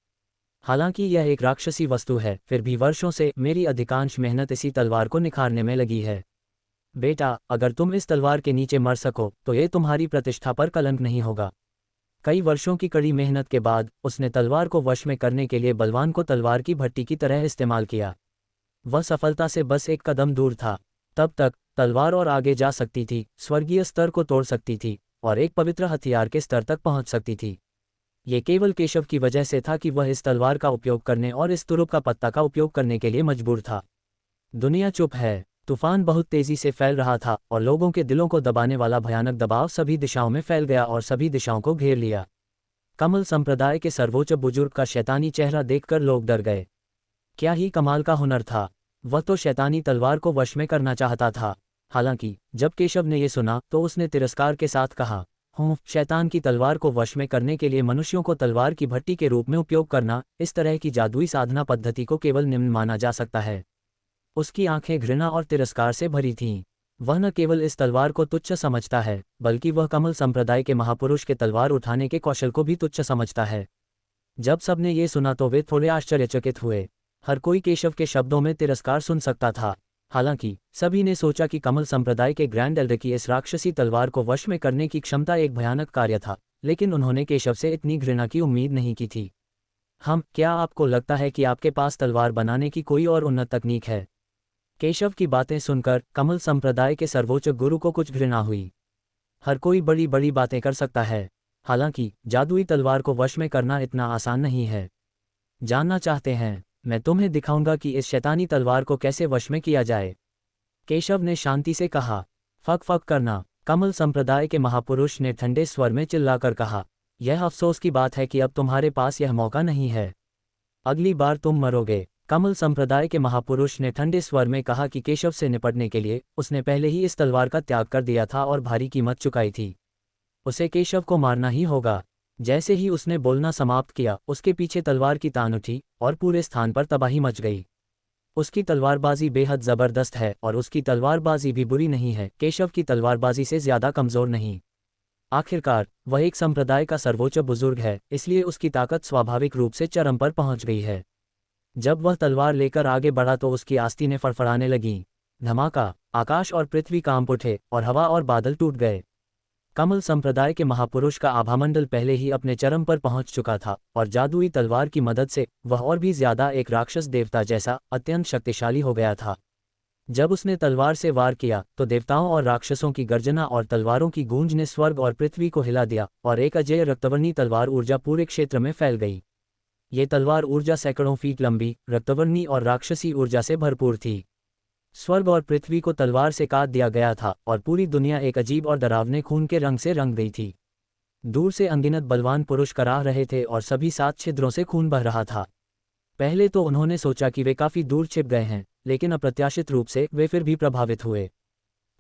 हालांकि यह एक राक्षसी वस्तु है, फिर भी वर्षों से मेरी अधिकांश मेहनत इसी तलवार को निखारने में लगी है। बेटा, अगर तुम इस तलवार के नीचे मर सको तो ये तुम्हारी प्रतिष्ठा पर कलंक नहीं होगा। कई वर्षों की कड़ी मेहनत के बाद उसने तलवार को वश में करने के लिए बलवान को तलवार की भट्टी की तरह इस्तेमाल किया। वह सफलता से बस एक कदम दूर था। तब तक तलवार और आगे जा सकती थी, स्वर्गीय स्तर को तोड़ सकती थी और एक पवित्र हथियार के स्तर तक पहुंच सकती थी। ये केवल केशव की वजह से था कि वह इस तलवार का उपयोग करने और इस तुरुप का पत्ता का उपयोग करने के लिए मजबूर था। दुनिया चुप है। तूफान बहुत तेजी से फैल रहा था और लोगों के दिलों को दबाने वाला भयानक दबाव सभी दिशाओं में फैल गया और सभी दिशाओं को घेर लिया। कमल संप्रदाय के सर्वोच्च बुजुर्ग का शैतानी चेहरा देखकर लोग डर गए। क्या ही कमाल का हुनर था! वह तो शैतानी तलवार को वश में करना चाहता था। हालांकि जब केशव ने ये सुना तो उसने तिरस्कार के साथ कहा, शैतान की तलवार को वश में करने के लिए मनुष्यों को तलवार की भट्टी के रूप में उपयोग करना, इस तरह की जादुई साधना पद्धति को केवल निम्न माना जा सकता है। उसकी आंखें घृणा और तिरस्कार से भरी थीं। वह न केवल इस तलवार को तुच्छ समझता है, बल्कि वह कमल संप्रदाय के महापुरुष के तलवार उठाने के कौशल को भी तुच्छ समझता है। जब सबने ये सुना तो वे थोड़े आश्चर्यचकित हुए। हर कोई केशव के शब्दों में तिरस्कार सुन सकता था। हालांकि सभी ने सोचा कि कमल संप्रदाय के ग्रैंड एल्डर की इस राक्षसी तलवार को वश में करने की क्षमता एक भयानक कार्य था, लेकिन उन्होंने केशव से इतनी घृणा की उम्मीद नहीं की थी। क्या आपको लगता है कि आपके पास तलवार बनाने की कोई और उन्नत तकनीक है? केशव की बातें सुनकर कमल संप्रदाय के सर्वोच्च गुरु को कुछ घृणा हुई। हर कोई बड़ी बड़ी बातें कर सकता है, हालांकि जादुई तलवार को वश में करना इतना आसान नहीं है। जानना चाहते हैं? मैं तुम्हें दिखाऊंगा कि इस शैतानी तलवार को कैसे वश में किया जाए। केशव ने शांति से कहा। फक फक करना! कमल संप्रदाय के महापुरुष ने ठंडे स्वर में चिल्लाकर कहा, यह अफसोस की बात है कि अब तुम्हारे पास यह मौका नहीं है। अगली बार तुम मरोगे। कमल संप्रदाय के महापुरुष ने ठंडे स्वर में कहा कि केशव से निपटने के लिए उसने पहले ही इस तलवार का त्याग कर दिया था और भारी कीमत चुकाई थी। उसे केशव को मारना ही होगा। जैसे ही उसने बोलना समाप्त किया, उसके पीछे तलवार की तान उठी और पूरे स्थान पर तबाही मच गई। उसकी तलवारबाजी बेहद जबरदस्त है और उसकी तलवारबाजी भी बुरी नहीं है, केशव की तलवारबाजी से ज्यादा कमजोर नहीं। आखिरकार वह एक संप्रदाय का सर्वोच्च बुजुर्ग है, इसलिए उसकी ताकत स्वाभाविक रूप से चरम पर पहुंच गई है। जब वह तलवार लेकर आगे बढ़ा तो उसकी आस्तीनें फड़फड़ाने लगीं। धमाका! आकाश और पृथ्वी कांप उठे और हवा और बादल टूट गए। कमल संप्रदाय के महापुरुष का आभामंडल पहले ही अपने चरम पर पहुंच चुका था और जादुई तलवार की मदद से वह और भी ज्यादा एक राक्षस देवता जैसा अत्यंत शक्तिशाली हो गया था। जब उसने तलवार से वार किया तो देवताओं और राक्षसों की गर्जना और तलवारों की गूंज ने स्वर्ग और पृथ्वी को हिला दिया और एक अजेय रक्तवर्णी तलवार ऊर्जा पूरे क्षेत्र में फैल गई। ये तलवार ऊर्जा सैकड़ों फीट लंबी, रक्तवर्णी और राक्षसी ऊर्जा से भरपूर थी। स्वर्ग और पृथ्वी को तलवार से काट दिया गया था और पूरी दुनिया एक अजीब और डरावने खून के रंग से रंग गई थी। दूर से अनगिनत बलवान पुरुष कराह रहे थे और सभी 7 छिद्रों से खून बह रहा था। पहले तो उन्होंने सोचा कि वे काफी दूर छिप गए हैं, लेकिन अप्रत्याशित रूप से वे फिर भी प्रभावित हुए।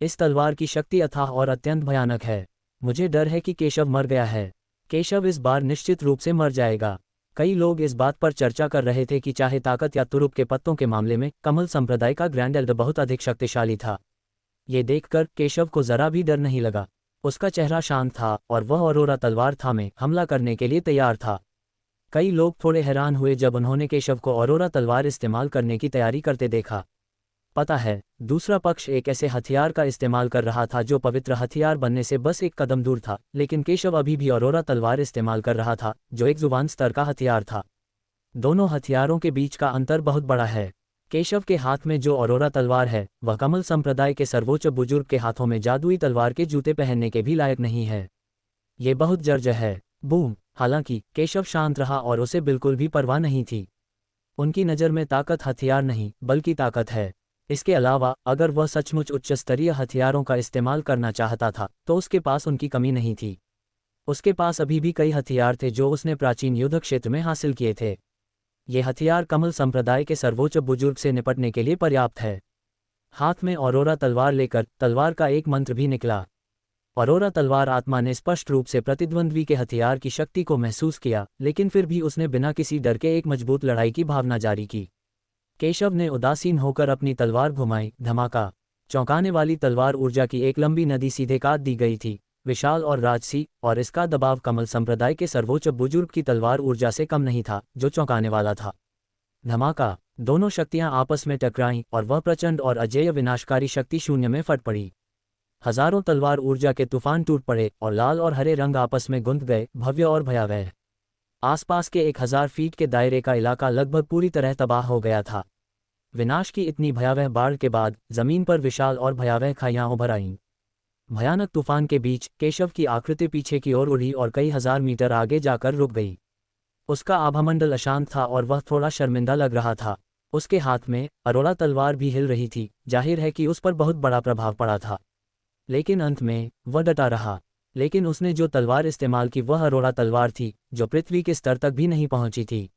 इस तलवार की शक्ति अथाह और अत्यंत भयानक है। मुझे डर है कि केशव मर गया है। केशव इस बार निश्चित रूप से मर जाएगा। कई लोग इस बात पर चर्चा कर रहे थे कि चाहे ताकत या तुरुप के पत्तों के मामले में कमल संप्रदाय का ग्रैंड एल्डर बहुत अधिक शक्तिशाली था। ये देखकर केशव को जरा भी डर नहीं लगा। उसका चेहरा शांत था और वह अरोरा तलवार थामे हमला करने के लिए तैयार था। कई लोग थोड़े हैरान हुए जब उन्होंने केशव को अरोरा तलवार इस्तेमाल करने की तैयारी करते देखा। पता है, दूसरा पक्ष एक ऐसे हथियार का इस्तेमाल कर रहा था जो पवित्र हथियार बनने से बस एक कदम दूर था, लेकिन केशव अभी भी अरोरा तलवार इस्तेमाल कर रहा था जो एक जुबान स्तर का हथियार था। दोनों हथियारों के बीच का अंतर बहुत बड़ा है। केशव के हाथ में जो अरोरा तलवार है वह कमल संप्रदाय के सर्वोच्च बुजुर्ग के हाथों में जादुई तलवार के जूते पहनने के भी लायक नहीं है। ये बहुत जर्जर है। बूम! हालांकि केशव शांत रहा और उसे बिल्कुल भी परवाह नहीं थी। उनकी नज़र में ताकत हथियार नहीं बल्कि ताकत है। इसके अलावा अगर वह सचमुच उच्च स्तरीय हथियारों का इस्तेमाल करना चाहता था तो उसके पास उनकी कमी नहीं थी। उसके पास अभी भी कई हथियार थे जो उसने प्राचीन युद्ध क्षेत्र में हासिल किए थे। ये हथियार कमल संप्रदाय के सर्वोच्च बुजुर्ग से निपटने के लिए पर्याप्त है। हाथ में अरोरा तलवार लेकर तलवार का एक मंत्र भी निकला। अरोरा तलवार आत्मा ने स्पष्ट रूप से प्रतिद्वंद्वी के हथियार की शक्ति को महसूस किया, लेकिन फिर भी उसने बिना किसी डर के एक मजबूत लड़ाई की भावना जारी की। केशव ने उदासीन होकर अपनी तलवार घुमाई। धमाका! चौंकाने वाली तलवार ऊर्जा की एक लंबी नदी सीधे काट दी गई थी, विशाल और राजसी, और इसका दबाव कमल संप्रदाय के सर्वोच्च बुजुर्ग की तलवार ऊर्जा से कम नहीं था, जो चौंकाने वाला था। धमाका! दोनों शक्तियां आपस में टकराईं और वह प्रचंड और अजेय विनाशकारी शक्ति शून्य में फट पड़ी। हजारों तलवार ऊर्जा के तूफान टूट पड़े और लाल और हरे रंग आपस में गुंथ गए, भव्य और भयावह। आसपास के 1000 फीट के दायरे का इलाका लगभग पूरी तरह तबाह हो गया था। विनाश की इतनी भयावह बाढ़ के बाद जमीन पर विशाल और भयावह खाइयां उभर आईं। भयानक तूफान के बीच केशव की आकृति पीछे की ओर उड़ी और कई हजार मीटर आगे जाकर रुक गई। उसका आभामंडल अशांत था और वह थोड़ा शर्मिंदा लग रहा था। उसके हाथ में अरोड़ा तलवार भी हिल रही थी, जाहिर है कि उस पर बहुत बड़ा प्रभाव पड़ा था। लेकिन अंत में वह डटा रहा। लेकिन उसने जो तलवार इस्तेमाल की वह अरोड़ा तलवार थी, जो पृथ्वी के स्तर तक भी नहीं पहुंची थी।